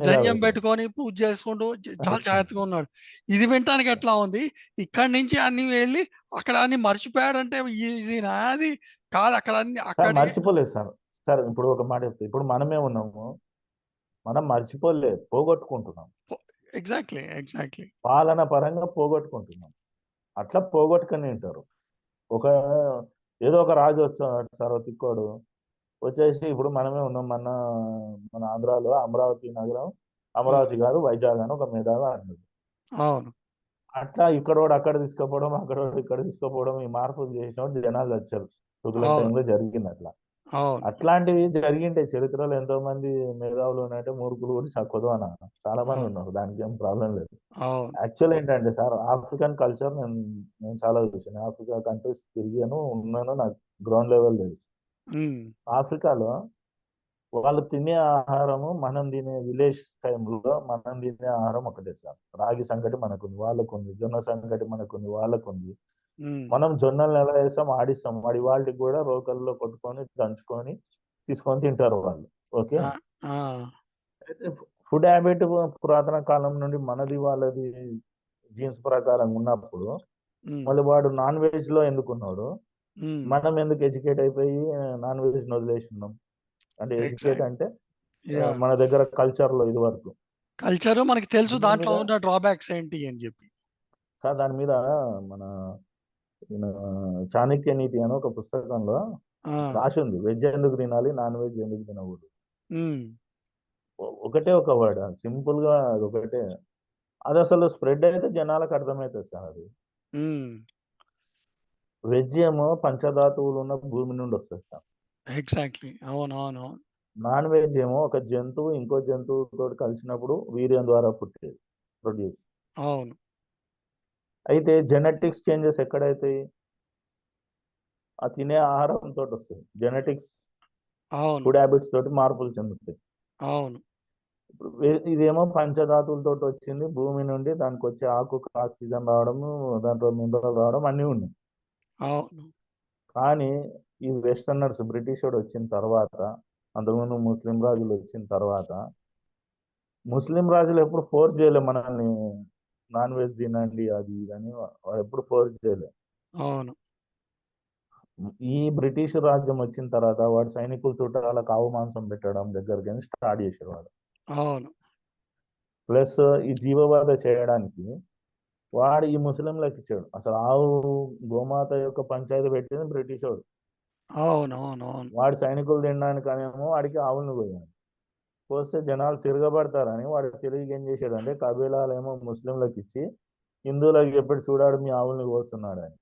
ఇలా జంధ్యం పెడతారు. పెట్టుకొని పూజ చేసుకుంటూ చాలా జాగ్రత్తగా ఉన్నాడు. ఇది వినటానికి ఎట్లా ఉంది? ఇక్కడి నుంచి అన్నీ వెళ్ళి అక్కడ అన్నీ మర్చిపోయాడంటే ఈజీనా అది? కాదు అక్కడ అన్నీ సార్ అక్కడే మర్చిపోలేదు సార్. సార్ ఇప్పుడు ఒక మాట చెప్తా. ఇప్పుడు మనమే ఉన్నాము. మనం మర్చిపోలేదు. పోగొట్టుకుంటున్నాం. పొ ఎగ్జాక్ట్‌లీ. ఎగ్జాక్ట్‌లీ. పాలన పరంగా పోగొట్టుకుంటున్నాం. అట్లా పోగొట్టుకొని ఉంటారు. ఒక ఏదో ఒక రాజు వచ్చాడు సార్ ఓ తిక్కోడు. వచ్చేసి ఇప్పుడు మనమే ఉన్నాం. మన ఆంధ్రాలో అమరావతి నగరం హ్మ్. అమరావతి కాదు వైజాగ్ అని ఒక మేధావి అన్నాడు. అవును. అట్లా ఇక్కడోడు అక్కడ తీసుకుపోవడం, అక్కడోడు ఇక్కడ తీసుకుపోవడం ఈ మార్పులు చేసినోడు జనాలు వచ్చారు. తుగ్లక్ అవును. టైంలో జరిగింది అట్లా. అవును. అట్లాంటివి జరిగింటాయి చరిత్రలో. ఎంతో మంది మేధావులు ఉన్నాయంటే మూర్ఖులు కూడా చక్కదు చాలా మంది అవును. ఉన్నారు. దానికి ఏం ప్రాబ్లం లేదు. అవును. యాక్చువల్ ఏంటంటే సార్, ఆఫ్రికన్ కల్చర్ నేను చాలా చూసాను. ఆఫ్రికా కంట్రీస్ తిరిగాను, ఉన్నాను, నాకు గ్రౌండ్ లెవెల్ తెలుసు. హ్మ్. ఆఫ్రికాలో వాళ్ళు తినే ఆహారము, మనం తినే విలేజ్ టైంలో మనం తినే ఆహారం ఒకటే సార్. రాగి సంగటి మనకుంది, వాళ్ళకుంది. జొన్న సంగటి మనకుంది, వాళ్ళకుంది. హ్మ్. మనం జొన్నలు ఎలా వేస్తాం, ఆడిస్తాం. వాడి వాళ్ళకి కూడా రోకల్లో కొట్టుకొని దంచుకొని తీసుకొని తింటారు వాళ్ళు. ఓకే. ఆ! ఆ! అయితే ఫుడ్ హ్యాబిట్ పురాతన కాలం నుండి మనది వాళ్ళది జీన్స్ ప్రకారం ఉన్నప్పుడు, హ్మ్. మళ్ళీ వాడు నాన్ వెజ్ లో ఎందుకున్నాడు, హ్మ్. మనం ఎందుకు ఎడ్యుకేట్ అయిపోయి నాన్ వెజ్ వదిలేసినాం? అంటే ఎడ్యుకేట్ ఎగ్జాక్ట్. అంటే యాహ్! మన దగ్గర కల్చర్ లో ఇది వరకు కల్చరు మనకి తెలుసు దీని దాంట్లో మీద ఉన్న డ్రాబ్యాక్స్ ఏంటి అని జెప్పి. సార్, దాని మీద మన ఈయన చాణక్య నీతి అని ఒక పుస్తకంలో ఆ! రాసి ఉంది. వెజ్ ఎందుకు తినాలి, నాన్ వెజ్ ఎందుకు తినకూడదు. హ్మ్. ఒకటే ఒక వర్డ్, సింపుల్ గా అది ఒకటే. అది అసలు స్ప్రెడ్ అయితే జనాలకు అర్థమవుతుంది సార్. అది హ్మ్. వెజ్ ఏమో పంచధాతువులు ఉన్న భూమి నుండి వస్తుంది సార్. ఎగ్జాక్ట్‌లీ. అవునవునవును. నాన్ వెజ్ ఏమో ఒక జంతువు ఇంకో జంతువుతో కలిసినప్పుడు వీర్యం ద్వారా పుట్టేది, ప్రొడ్యూస్. అవును. అయితే జెనెటిక్స్ చేంజెస్ ఎక్కడైతాయి? ఆ తినే ఆహారంతో వస్తాయి. జెనెటిక్స్, అవును. ఫుడ్ హ్యాబిట్స్ తోటి మార్పులు చెందుతాయి. అవును. ఇప్పుడు ఇదేమో పంచధాతువులతో వచ్చింది భూమి నుండి. దానికి వచ్చే ఆకుకు ఆక్సిజన్ రావడము, దాంట్లో మినరల్ రావడం అన్నీ ఉన్నాయి. అవును. కానీ ఈ వెస్టర్నర్స్, బ్రిటిష్ వాడు వచ్చిన తర్వాత, అంతకుముందు ముస్లిం రాజులు వచ్చిన తర్వాత, ముస్లిం రాజులు ఎప్పుడు ఫోర్స్ చేయలే మనల్ని నాన్ వెజ్ తినండి అది ఇది అని. వాడు ఎప్పుడు ఫోర్స్ చేయలే. అవును. ఈ బ్రిటిష్ రాజ్యం వచ్చిన తర్వాత వాడు సైనికుల చుట్టూ వాళ్ళకి ఆవు మాంసం పెట్టడం దగ్గరికి స్టార్ట్ చేసేవాడు. అవును. ప్లస్ ఈ జీవబాధ చేయడానికి వాడు ఈ ముస్లింలకు ఇచ్చాడు. అసలు ఆవు, గోమాత యొక్క పంచాయతీ పెట్టింది బ్రిటిష్ వాడు. అవునవునవును. వాడి సైనికులు తినడానికి అనేమో వాడికి ఆవులను పోయాడు. పోస్తే జనాలు తిరగబడతారని వాడు తెలివిగా ఏం చేశాడంటే, కబీలాలేమో ముస్లింలకు ఇచ్చి హిందువులకు చెప్పాడు, చూడాడు మీ ఆవుల్ని కోస్తున్నాడు అని.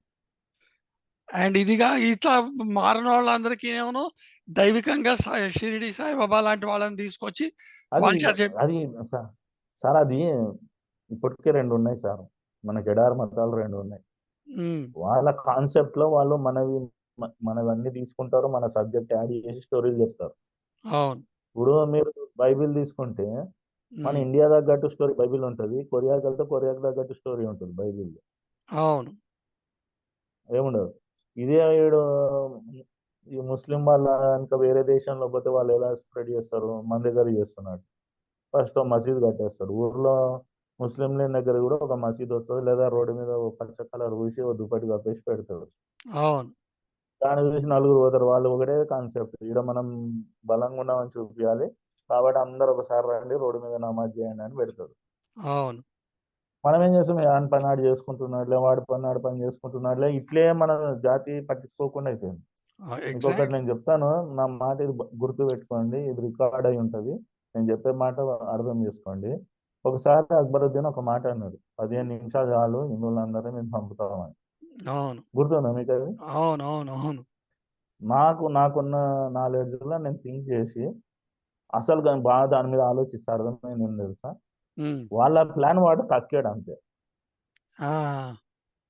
అండ్ ఇదిగా ఇట్లా మారినోళ్ళందరికీనేమో దైవికంగా షిరిడి సాయిబాబా లాంటి వాళ్ళని తీసుకొచ్చి అది వాళ్ళ చేత అది సార్, సార్ అది ఇప్పటికే రెండు ఉన్నాయి సార్. మన ఎడారి మతాలు రెండు ఉన్నాయి. హ్మ్. వాళ్ళ కాన్సెప్ట్ లో వాళ్ళు మనవన్నీ తీసుకుంటారు, మన సబ్జెక్ట్ యాడ్ చేసి స్టోరీలు చెప్తారు. అవును. ఇప్పుడు మీరు బైబిల్ తీసుకుంటే, మన హ్మ్. ఇండియా తగ్గట్టు స్టోరీ బైబిల్ ఉంటుంది, కొరియాకి వెళ్తే కొరియాకి తగ్గట్టు స్టోరీ ఉంటుంది బైబిల్. అవును. ఏముండదు. ఇదే ఈడు ఈ ముస్లిం వాళ్ళ ఇంకా వేరే దేశంలో పోతే వాళ్ళు ఎలా స్ప్రెడ్ చేస్తారు, మన దగ్గర చేస్తున్నాడు. ఫస్ట్ మసీద్ కట్టేస్తాడు ఊర్లో. ముస్లిం లేని దగ్గర కూడా ఒక మసీద్ వస్తుంది, లేదా రోడ్డు మీద ఒక పచ్చ కలర్ పూసి ఒక దుప్పటి కప్పేసి పెడతాడు. అవును. దాన్ని చూసి నలుగురు పోతారు. వాళ్ళు ఒకటే కాన్సెప్ట్, ఇక్కడ మనం బలంగా ఉన్నామని చూపించాలి కాబట్టి అందరూ ఒకసారి రండి రోడ్డు మీద నమాజ్ చేయండి అని పెడతారు. అవును. మనం ఏం చేస్తాం, ఆడి పని ఆడు చేసుకుంటున్నాడులే, వాడి పని ఆడు పని చేసుకుంటున్నాడులే, ఇట్లే మన జాతి పట్టించుకోకుండా అయిపోయింది. ఇంకొకటి ఎగ్జాక్ట్‌లీ. నేను చెప్తాను, నా మాట ఇది గుర్తు పెట్టుకోండి, ఇది రికార్డ్ అయి ఉంటది. నేను చెప్పే మాట అర్థం చేసుకోండి. ఒకసారి అక్బరుద్దీన్ ఒక మాట అన్నాడు, 15 నిమిషాలు చాలు హిందువులందరినీ మేము చంపుతామని. అవును. గుర్తుందా మీకు అది? అవునవునవును. నాకున్న నాలెడ్జ్లో నేను థింక్ చేసి అసలు బాగా దాని మీద ఆలోచిస్తే అర్థమైంది ఏం తెలుసా, హ్మ్. వాళ్ళ ప్లాన్ వాడు కక్కాడు అంతే. ఆ!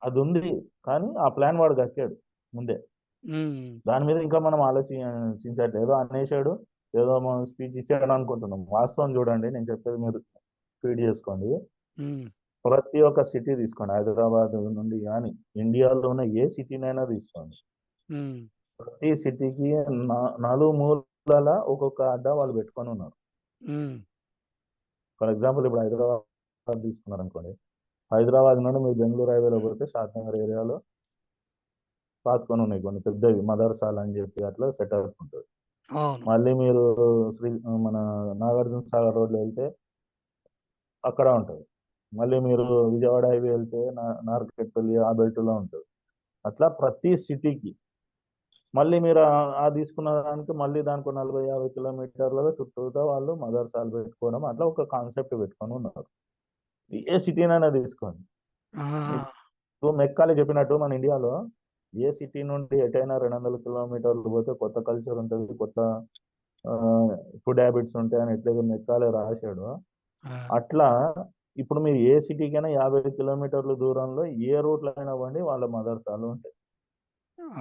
అది ఉంది, కానీ ఆ ప్లాన్ వాడు కక్కాడు ముందే. హ్మ్. దాని మీద ఇంకా మనం ఆలోచించట్లేదు. ఏదో అనేసాడు, ఏదో మనం స్పీచ్ ఇచ్చాడు అనుకుంటున్నాం. వాస్తవం చూడండి, నేను చెప్పేది మీరు ఫీడ్ చేసుకోండి. హ్మ్. ప్రతి ఒక్క సిటీ తీసుకోండి, హైదరాబాద్ నుండి కానీ ఇండియాలో ఉన్న ఏ సిటీనైనా తీసుకోండి. హ్మ్. ప్రతి సిటీకి నలుగు మూలల ఒక్కొక్క అడ్డా వాళ్ళు పెట్టుకొని ఉన్నారు. హ్మ్. ఫర్ ఎగ్జాంపుల్ ఇప్పుడు హైదరాబాద్ తీసుకున్నారు అనుకోండి, హైదరాబాద్ నుండి మీరు బెంగళూరు హైవేలో పోతే షాద్నగర్ ఏరియాలో పాతుకొని ఉన్నాయి కొన్ని పెద్దవి మదర్సాలు అని చెప్పి అట్లా సెటప్ ఉంటుంది. అవును. మళ్ళీ మీరు శ్రీ మన నాగార్జున సాగర్ రోడ్లో వెళ్తే అక్కడ ఉంటుంది. మళ్ళీ మీరు విజయవాడ హైవే వెళ్తే నార్కెట్పల్లి ఆ బెల్ట్లో ఉంటుంది. అట్లా ప్రతి సిటీకి మళ్ళీ మీరు ఆ తీసుకున్న దానికి మళ్ళీ దానికి 40-50 కిలోమీటర్ల చుట్టూతో వాళ్ళు మదర్సాలు పెట్టుకోవడం, అట్లా ఒక కాన్సెప్ట్ పెట్టుకొని ఉన్నారు. ఏ సిటీనైనా తీసుకోండి. ఆ! ఇప్పుడు మెక్కాలి చెప్పినట్టు మన ఇండియాలో ఏ సిటీ నుండి ఎటైనా 200 కిలోమీటర్లు పోతే కొత్త కల్చర్ ఉంటుంది, కొత్త ఫుడ్ హ్యాబిట్స్ ఉంటాయి అని ఎట్లయితే మెక్కాలే రాశాడో, ఆ, అట్లా ఇప్పుడు మీరు ఏ సిటీకైనా 50 కిలోమీటర్ల దూరంలో ఏ రూట్లో అయినా పోండి వాళ్ళ మదర్సాలు ఉంటాయి.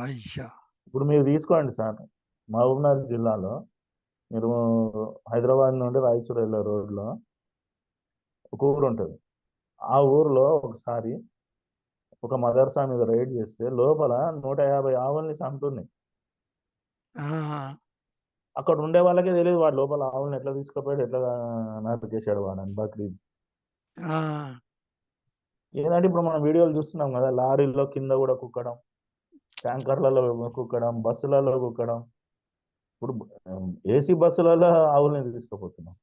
అయ్యా, ఇప్పుడు మీరు తీసుకోండి సార్, మహబూబ్నగర్ జిల్లాలో మీరు హైదరాబాద్ నుండి రాయచూర్ వెళ్ళే రోడ్లో ఒక ఊరు ఉంటుంది. ఆ ఊర్లో ఒకసారి ఒక మదర్సా మీద రైడ్ చేస్తే లోపల 150 ఆవుల్ని చంపుతున్నాయి. ఆ, అక్కడ ఉండే వాళ్ళకే తెలియదు వాడు లోపల ఆవులను ఎట్లా తీసుకుపోయాడు, ఎట్లా నరికేసాడు వాడని బక్రీద్. ఆ, ఏంటంటే ఇప్పుడు మనం వీడియోలు చూస్తున్నాం కదా, లారీల్లో కింద కూడా కుక్కడం, ట్యాంకర్లలో కుక్కడం, బస్సులలో కుక్కడం. ఇప్పుడు ఏసీ బస్సులలో ఆవుల్ని తీసుకుపోతున్నాం,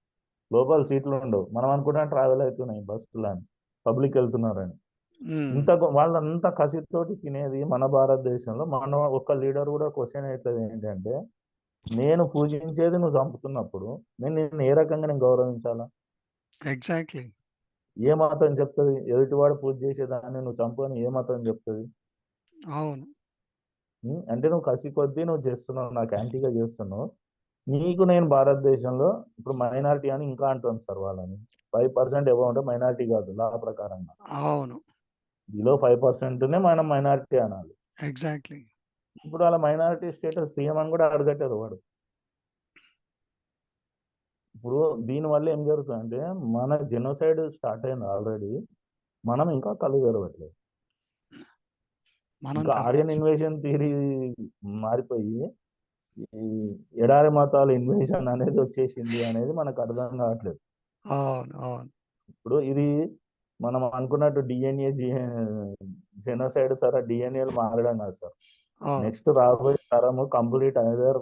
లోపల సీట్లు ఉండవు. మనం అనుకుంటాం ట్రావెల్ అవుతున్నాయి బస్సులు అని, పబ్లిక్ వెళ్తున్నారని. ఉమ్, ఇంత వాళ్ళంత కసితోటి తినేది మన భారతదేశంలో. మన ఒక్క లీడర్ కూడా క్వశ్చన్ అవుతుంది ఏంటంటే, నేను పూజించేది నువ్వు చంపుతున్నప్పుడు నేను ఏ రకంగా నేను గౌరవించాలా? ఎగ్జాక్ట్లీ. ఏ మతం చెప్తుంది ఎదుటివాడు పూజ చేసేదాన్ని నువ్వు చంపు అని? ఏ మతం చెప్తుంది? అవును. అంటే నువ్వు కసి కొద్దీ నువ్వు చేస్తున్నావు, నాకు యాంటీగా చేస్తున్నావు. నీకు నేను భారతదేశంలో ఇప్పుడు మైనారిటీ అని ఇంకా అంటుంది సార్ వాళ్ళని. 5% ఎవరు ఉంటే మైనారిటీ కాదు లా ప్రకారంగా. అవును. బిలో 5%నే మనం మైనారిటీ అనాలి. ఎగ్జాక్ట్లీ. ఇప్పుడు అలా మైనారిటీ స్టేటస్ తీయమని కూడా అడగట్లేదు వాడు. ఇప్పుడు దీనివల్ల ఏం జరుగుతుందంటే, మన జెనోసైడ్ స్టార్ట్ అయింది ఆల్రెడీ, మనం ఇంకా కళ్ళు తెరవట్లేదు. మనం ఇంకా ఆర్యన్ తెరవచ్చు. ఇన్వేషన్ థియరీ మారిపోయి ఈ ఎడారి మతాల ఇన్వేషన్ అనేది వచ్చేసింది అనేది మనకు అర్థం కావట్లేదు. అవును. అవును. ఇప్పుడు ఇది మనం అనుకున్నట్టు డిఎన్ఏ జెనోసైడ్ తర డిఎన్ఏలు మారడం కాదు సార్. అవును. నెక్స్ట్ రాబోయే తరము కంప్లీట్ ఐదర్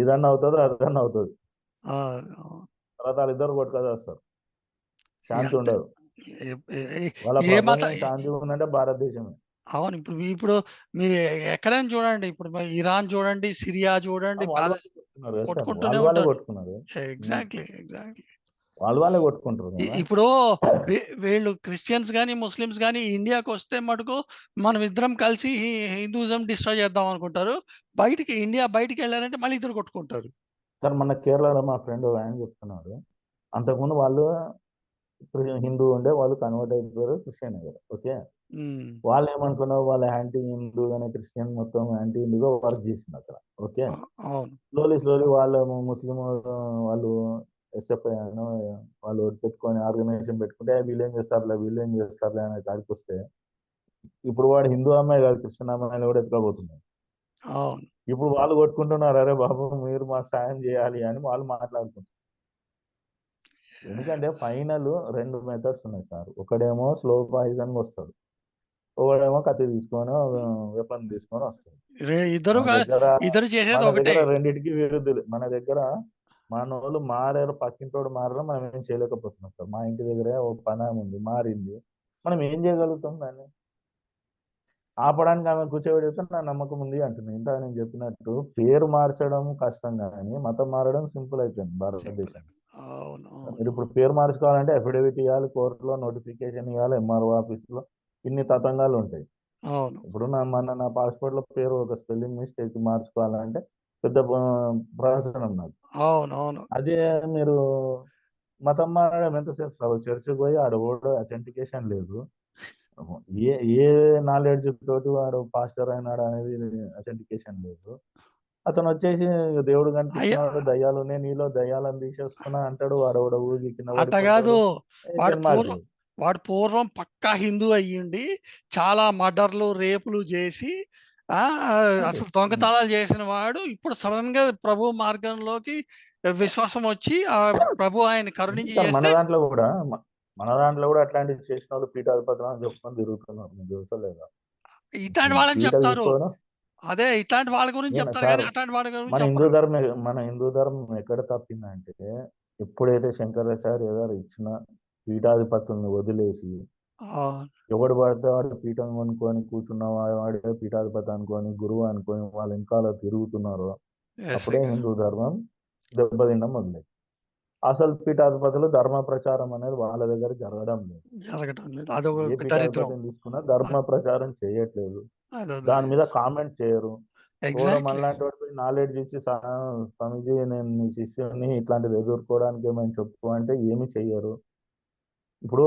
ఇదన్నా అవుతుంది అదన్నా అవుతుంది. అవును. తర్వాత వాళ్ళిద్దరు కొట్టుకొస్తారు, శాంతి అంతే. ఉండదు. ఏ- ఏ- వాళ్ళ ఏ మత ప్రపంచం శాంతి ఉందంటే భారతదేశమే. అవును. ఇప్పుడు ఇప్పుడు మీరు ఎక్కడైనా చూడండి, ఇప్పుడు మరి ఇరాన్ చూడండి, సిరియా చూడండి, వాళ్ళు వాళ్ళే కొట్టుకున్నారు కదా సార్, కొట్టుకుంటూనే వాళ్ళు వాళ్ళే ఉంటారు. కొట్టుకున్నారు. ఎగ్జాక్ట్లీ. ఎగ్జాక్ట్లీ. వాళ్ళు వాళ్ళే కొట్టుకుంటారు కదా. ఇప్పుడు వీళ్ళు క్రిస్టియన్స్ కానీ ముస్లిమ్స్ కానీ ఇండియాకి వస్తే మటుకు మనం ఇద్దరం కలిసి హిందూయిజం డిస్ట్రాయ్ చేద్దాం అనుకుంటారు. ఇండియా బయటికి వెళ్ళారంటే మళ్ళీ ఇద్దరు కొట్టుకుంటారు. సార్ మన కేరళలో మా ఫ్రెండ్ ఆయన చెప్తున్నాడు, అంతకుముందు వాళ్ళు హిందూ ఉండే వాళ్ళు కన్వర్ట్ అయిపోయారు క్రిస్టియన్ అయ్యారు. ఓకే, ఉమ్, వాళ్ళు ఏమనుకున్నారు, వాళ్ళు యాంటీ హిందూ అనే క్రిస్టియన్ మొత్తం యాంటీ హిందూగా వర్క్ చేసింది అక్కడ. ఓకే, అవును. స్లోలీ వాళ్ళు ముస్లిం వాళ్ళు ఎస్ఎఫ్ఐ అని వాళ్ళు పెట్టుకొని ఆర్గనైజేషన్ పెట్టుకుంటే వీళ్ళు ఏం చేస్తారులే అనే కాడికి వస్తే, ఇప్పుడు వాడు హిందూ అమ్మాయి కాదు క్రిస్టియన్ అమ్మాయిని కూడా ఎత్తుకోబోతున్నారు. అవును. ఇప్పుడు వాళ్ళు కొట్టుకుంటున్నారు, అరే బాబు మీరు మాకు సాయం చేయాలి అని వాళ్ళు మాట్లాడుకుంటారు. ఎందుకంటే ఫైనల్ 2 మెథడ్స్ ఉన్నాయి సార్. ఒకడేమో స్లో పాయిజన్ వస్తాడు, ఒకడేమో కత్తి తీసుకొని వెపన్ తీసుకొని వస్తాడు. ఇద్దరు మన దగ్గర ఇద్దరు చేసేది మన ఒకటే. దగ్గర రెండింటికి విరుద్ధులు. మన దగ్గర మన వాళ్ళు మారారు, పక్కింటోడు మారడం మనం ఏం చేయలేకపోతున్నాం సార్. మా ఇంటి దగ్గర ఒక పని ఆమె ఉంది, మారింది, మనం ఏం చేయగలుగుతాం దాన్ని ఆపడానికి? ఆమె కూర్చోబెడితే నా నమ్మకం ఉంది అంటుంది. ఇంత నేను చెప్పినట్టు పేరు మార్చడం కష్టం కానీ మతం మారడం సింపుల్ అయిపోయింది సింపుల్. భారతదేశం. అవును. అవును. మీరు ఇప్పుడు పేరు మార్చుకోవాలంటే అఫిడవిట్ ఇవ్వాలి, కోర్టులో నోటిఫికేషన్ ఇవ్వాలి, ఎంఆర్ఓ ఆఫీస్లో ఇన్ని తతంగాలు ఉంటాయి. అవును. ఇప్పుడు నా పాస్పోర్ట్లో పేరు ఒక స్పెల్లింగ్ మిస్టేక్ మార్చుకోవాలంటే పెద్ద ప్రాసెస్ ఉన్నది. అవును. అవును. అదే మీరు మతం మారడం ఎంతసేపు సార్? చర్చికి పోయి ఆడ ఓడు అథెంటికేషన్ లేదు, ఏ ఏ నాలెడ్జ్ తోటి వాడు పాస్టర్ అయినాడు అనేది అథెంటికేషన్ లేదు. అతను వచ్చేసి దేవుడు అయ్యా, కనిపిస్తున్నాడు, దయ్యాలు ఉన్నాయి నీలో, దయ్యాలను తీసేస్తున్నా అంటాడు, వాడోడ ఊగి కింద అట్ట కాదు. పడిపోతాడు, వాడు జన్మ పూర్వం అయిపోయింది. వాడు పూర్వం పక్కా హిందూ అయ్యిండి చాలా మర్డర్లు రేపులు చేసి ఆ అదే. అసలు దొంగతనాలు చేసిన వాడు ఇప్పుడు సడన్ గా ప్రభు మార్గంలోకి విశ్వాసం వచ్చి ఆ ప్రభు ఆయన ఉంది కరుణించి సార్ చేస్తే మన దాంట్లో కూడా అట్లాంటివి చేసిన వాళ్ళు పీఠాధిపతులు అని చెప్పుకొని తిరుగుతున్నారు, మీకు తెలుసలేదా? ఇట్లాంటి వాళ్ళని పీట చెప్తారు. తీసుకోవడం అదే ఇట్లాంటి వాళ్ళ గురించి నేను చెప్తారు సార్, కానీ అట్లాంటి వాళ్ళ గురించి చెప్పరు. మన హిందూ ధర్మం ఎక్కడ తప్పిందంటే, ఎప్పుడైతే శంకరాచార్య గారు ఇచ్చిన పీఠాధిపతులను వదిలేసి ఆ, ఎవడు పడితే వాడు పీఠం కొనుక్కొని కూర్చున్న వాడే పీఠాధిపతి అనుకొని గురువు అనుకొని వాళ్ళ ఇంకా తిరుగుతున్నారో, yes, అప్పుడే హిందూ ధర్మం దెబ్బతినడం మొదలైంది. అసలు పీఠాధిపతులు ధర్మ ప్రచారం అనేది వాళ్ళ దగ్గర జరగడం లేదు. జరగటం లేదు. అదొక ఏ దరిద్రం. పీఠాధిపతిని తీసుకున్నా ధర్మ ప్రచారం చేయట్లేదు. దాని మీద కామెంట్ చేయరు. ఎవరో ఎగ్జాక్ట్లీ. మనలాంటి వాడిపై నాలెడ్జ్ ఇచ్చి స్వామీజీ నేను మీ శిష్యుని ఇట్లాంటిది ఎదుర్కోవడానికి ఏమైనా చెప్పు అంటే ఏమి చెయ్యరు. ఇప్పుడు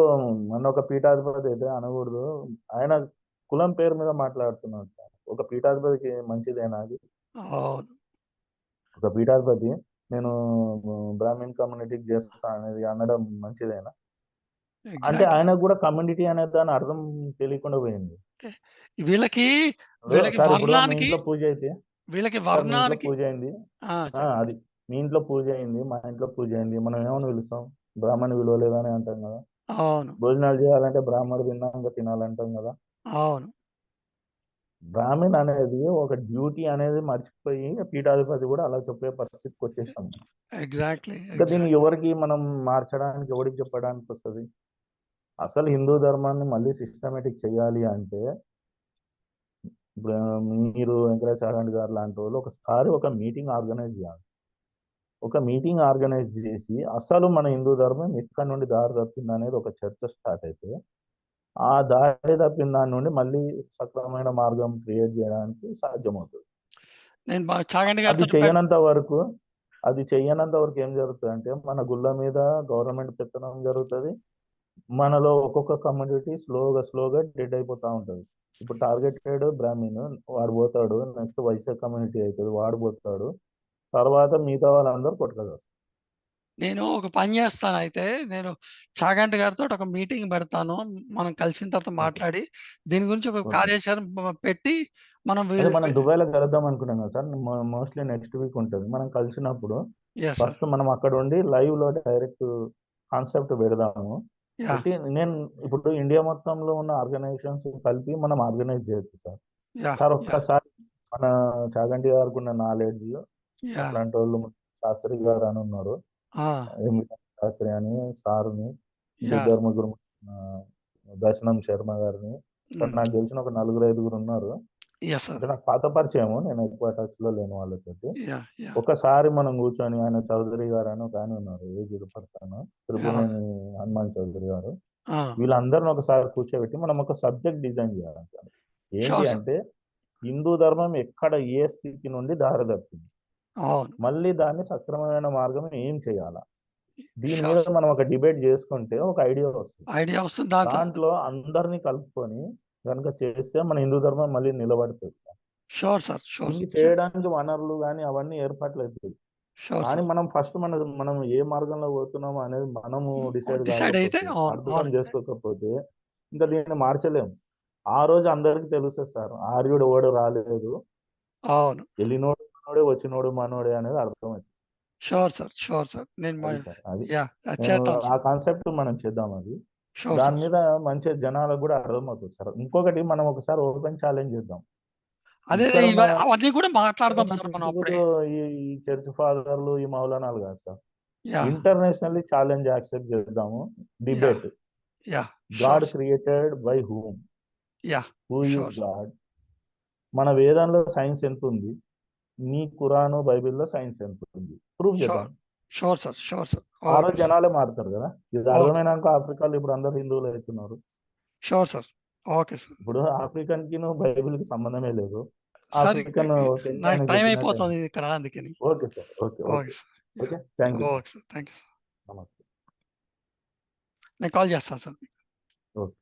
మొన్న ఒక పీఠాధిపతి అయితే అనకూడదు, ఆయన కులం పేరు మీద మాట్లాడుతున్నాడు సార్. ఒక పీఠాధిపతికి మంచిదేనా అది? అవును. ఒక పీఠాధిపతి నేను బ్రాహ్మణ్ కమ్యూనిటీకి చేస్తా అనేది అనడం మంచిదేనా? అంటే ఎగ్జాక్ట్లీ. ఆయనకు కూడా కమ్యూనిటీ అనే దాని అర్థం తెలియకుండా పోయింది. వీళ్ళకి సార్ ఇప్పుడు మీ వర్ణానికి ఇంట్లో పూజ అయితే వీళ్ళకి సార్ మీ ఇంట్లో వర్ణానికి పూజ అయింది, చెప్పండి. అది మీ ఇంట్లో పూజ అయింది, మా ఇంట్లో పూజ అయింది, మనం ఏమని పిలుస్తాం? బ్రాహ్మణ్ విలువలేదని అంటాం కదా. అవును. భోజనాలు చేయాలంటే బ్రాహ్మణుడు తిన్నాక తినాలంటాం కదా. అవును. బ్రాహ్మణ్ అనేది ఒక డ్యూటీ అనేది మర్చిపోయి పీఠాధిపతి కూడా అలా చెప్పే పరిస్థితికి వచ్చేసాం. ఎగ్జాక్ట్లీ. ఇంకా దీన్ని ఎవరికి మనం మార్చడానికి, ఎవరికి చెప్పడానికి వస్తుంది? అసలు హిందూ ధర్మాన్ని మళ్ళీ సిస్టమేటిక్ చేయాలి అంటే ఇప్పుడు మీరు వెంకటాచార్య గారు లాంటి వాళ్ళు ఒకసారి ఒక మీటింగ్ ఆర్గనైజ్ చేయాలి. ఒక మీటింగ్ ఆర్గనైజ్ చేసి అసలు మన హిందూ ధర్మం ఎక్కడి నుండి దారి తప్పింది అనేది ఒక చర్చ స్టార్ట్ అయితే ఆ దారి తప్పిన దాని నుండి మళ్ళీ సక్రమమైన మార్గం క్రియేట్ చేయడానికి సాధ్యమవుతుంది. నేను చాగంటి అది గారితో చెయ్యనంత వరకు ఏం జరుగుతుంది అంటే మన గుళ్ళ మీద గవర్నమెంట్ పెత్తనం జరుగుతుంది. మనలో ఒక్కొక్క కమ్యూనిటీ స్లోగా డెడ్ అయిపోతా ఉంటుంది. ఇప్పుడు టార్గెటెడ్ బ్రాహ్మణ్ వాడు పోతాడు, నెక్స్ట్ వైశ్య కమ్యూనిటీ అవుతుంది, వాడు పోతాడు, తర్వాత మిగతా వాళ్ళందరూ కొట్టుకోగలరు. నేను ఒక పని చేస్తాను. అయితే నేను చాగంటి గారితో ఒక మీటింగ్ పెడతాను. మనం కలిసిన తర్వాత మాట్లాడి దీని గురించి ఒక కార్యాచరణ పెట్టి మనం అదే మనం దుబాయ్లో కలుద్దాం అనుకున్నాం కదా సార్. మోస్ట్లీ నెక్స్ట్ వీక్ ఉంటుంది. మనం కలిసినప్పుడు ఫస్ట్ మనం అక్కడ ఉండి లైవ్ లో డైరెక్ట్ కాన్సెప్ట్ పెడదాము. పెట్టి నేను ఇప్పుడు ఇండియా మొత్తంలో ఉన్న ఆర్గనైజేషన్స్ కలిపి మనం ఆర్గనైజ్ చేయొచ్చు సార్. సార్ ఒక్కసారి మన చాగంటి గారికి ఉన్న నాలెడ్జ్ అట్లాంటి వాళ్ళు శాస్త్రి గారు అని ఉన్నారు, శాస్త్రి అని సార్ని, ఇద్దరు ముగ్గురు దర్శనం శర్మ గారిని, నాకు తెలిసిన ఒక 4-5 ఉన్నారు. అంటే నాకు పాత పరిచయము, నేను ఎక్కువ టచ్ లో లేని వాళ్ళతోటి. ఒకసారి మనం కూర్చొని, ఆయన చౌదరి గారు అని ఒక ఆయన ఉన్నారు, ఏజ్డ్ పర్సన్, త్రిపురనేని హనుమాన్ చౌదరి గారు, వీళ్ళందరిని ఒకసారి కూర్చోబెట్టి మనం ఒక సబ్జెక్ట్ డిజైన్ చేయాలి. ఏంటి అంటే హిందూ ధర్మం ఎక్కడ ఏ స్థితి నుండి దారి తప్పింది, మళ్ళీ దాన్ని సక్రమమైన మార్గం ఏం చేయాలా, దీని మీద మనం ఒక డిబేట్ చేసుకుంటే ఒక ఐడియా వస్తుంది. దాంట్లో అందరినీ కలుపుకొని కనుక చేస్తే మన హిందూ ధర్మం మళ్ళీ నిలబడుతుంది. ఇది చేయడానికి వనరులు కానీ అవన్నీ ఏర్పాట్లు అవుతాయి. కానీ మనం ఫస్ట్ మనం ఏ మార్గంలో పోతున్నామో అనేది మనము డిసైడ్ కాకపోతే, అర్థం చేసుకోకపోతే ఇంకా దీన్ని మార్చలేము. ఆ రోజు అందరికి తెలుస్తుంది సార్, ఆర్యుడు ఓడు రాలేదు, వెళ్ళినోడు వచ్చినోడు మనోడే అనేది అర్థమవుతుంది. ఆ కాన్సెప్ట్ మనం చేద్దాం. అది దాని మీద మంచి జనాలకు కూడా అర్థమవుతుంది సార్. ఇంకొకటి మనం ఒకసారి ఓపెన్ ఛాలెంజ్ చేద్దాం. అవన్నీ కూడా మాట్లాడదాం సార్. మనం అప్పుడే ఈ చర్చ్ ఫాదర్లు, ఈ మౌలానాలు కాదు సార్, ఇంటర్నేషనల్లీ ఛాలెంజ్ యాక్సెప్ట్ చేద్దాము. Debate, God created by whom, who is God, మన వేదంలో సైన్స్ ఎంత ఉంది, నీ ఖురాను బైబిల్లో సైన్స్ ఎంత ఉంది, ప్రూవ్ చేద్దాం. ఆ రోజు జనాలే మారుతారు కదా. ఇది అర్థమైనాక ఆఫ్రికాలో ఇప్పుడు అందరు హిందువులు అవుతున్నారు. ఇప్పుడు ఆఫ్రికన్ కి బైబిల్ కి సంబంధమే లేదు. ఆఫ్రికన్ టైం అయిపోతుంది ఇక్కడ, అందుకని. Okay sir, okay, thank you. నమస్తే. నేను కాల్ చేస్తాను సార్. ఓకే.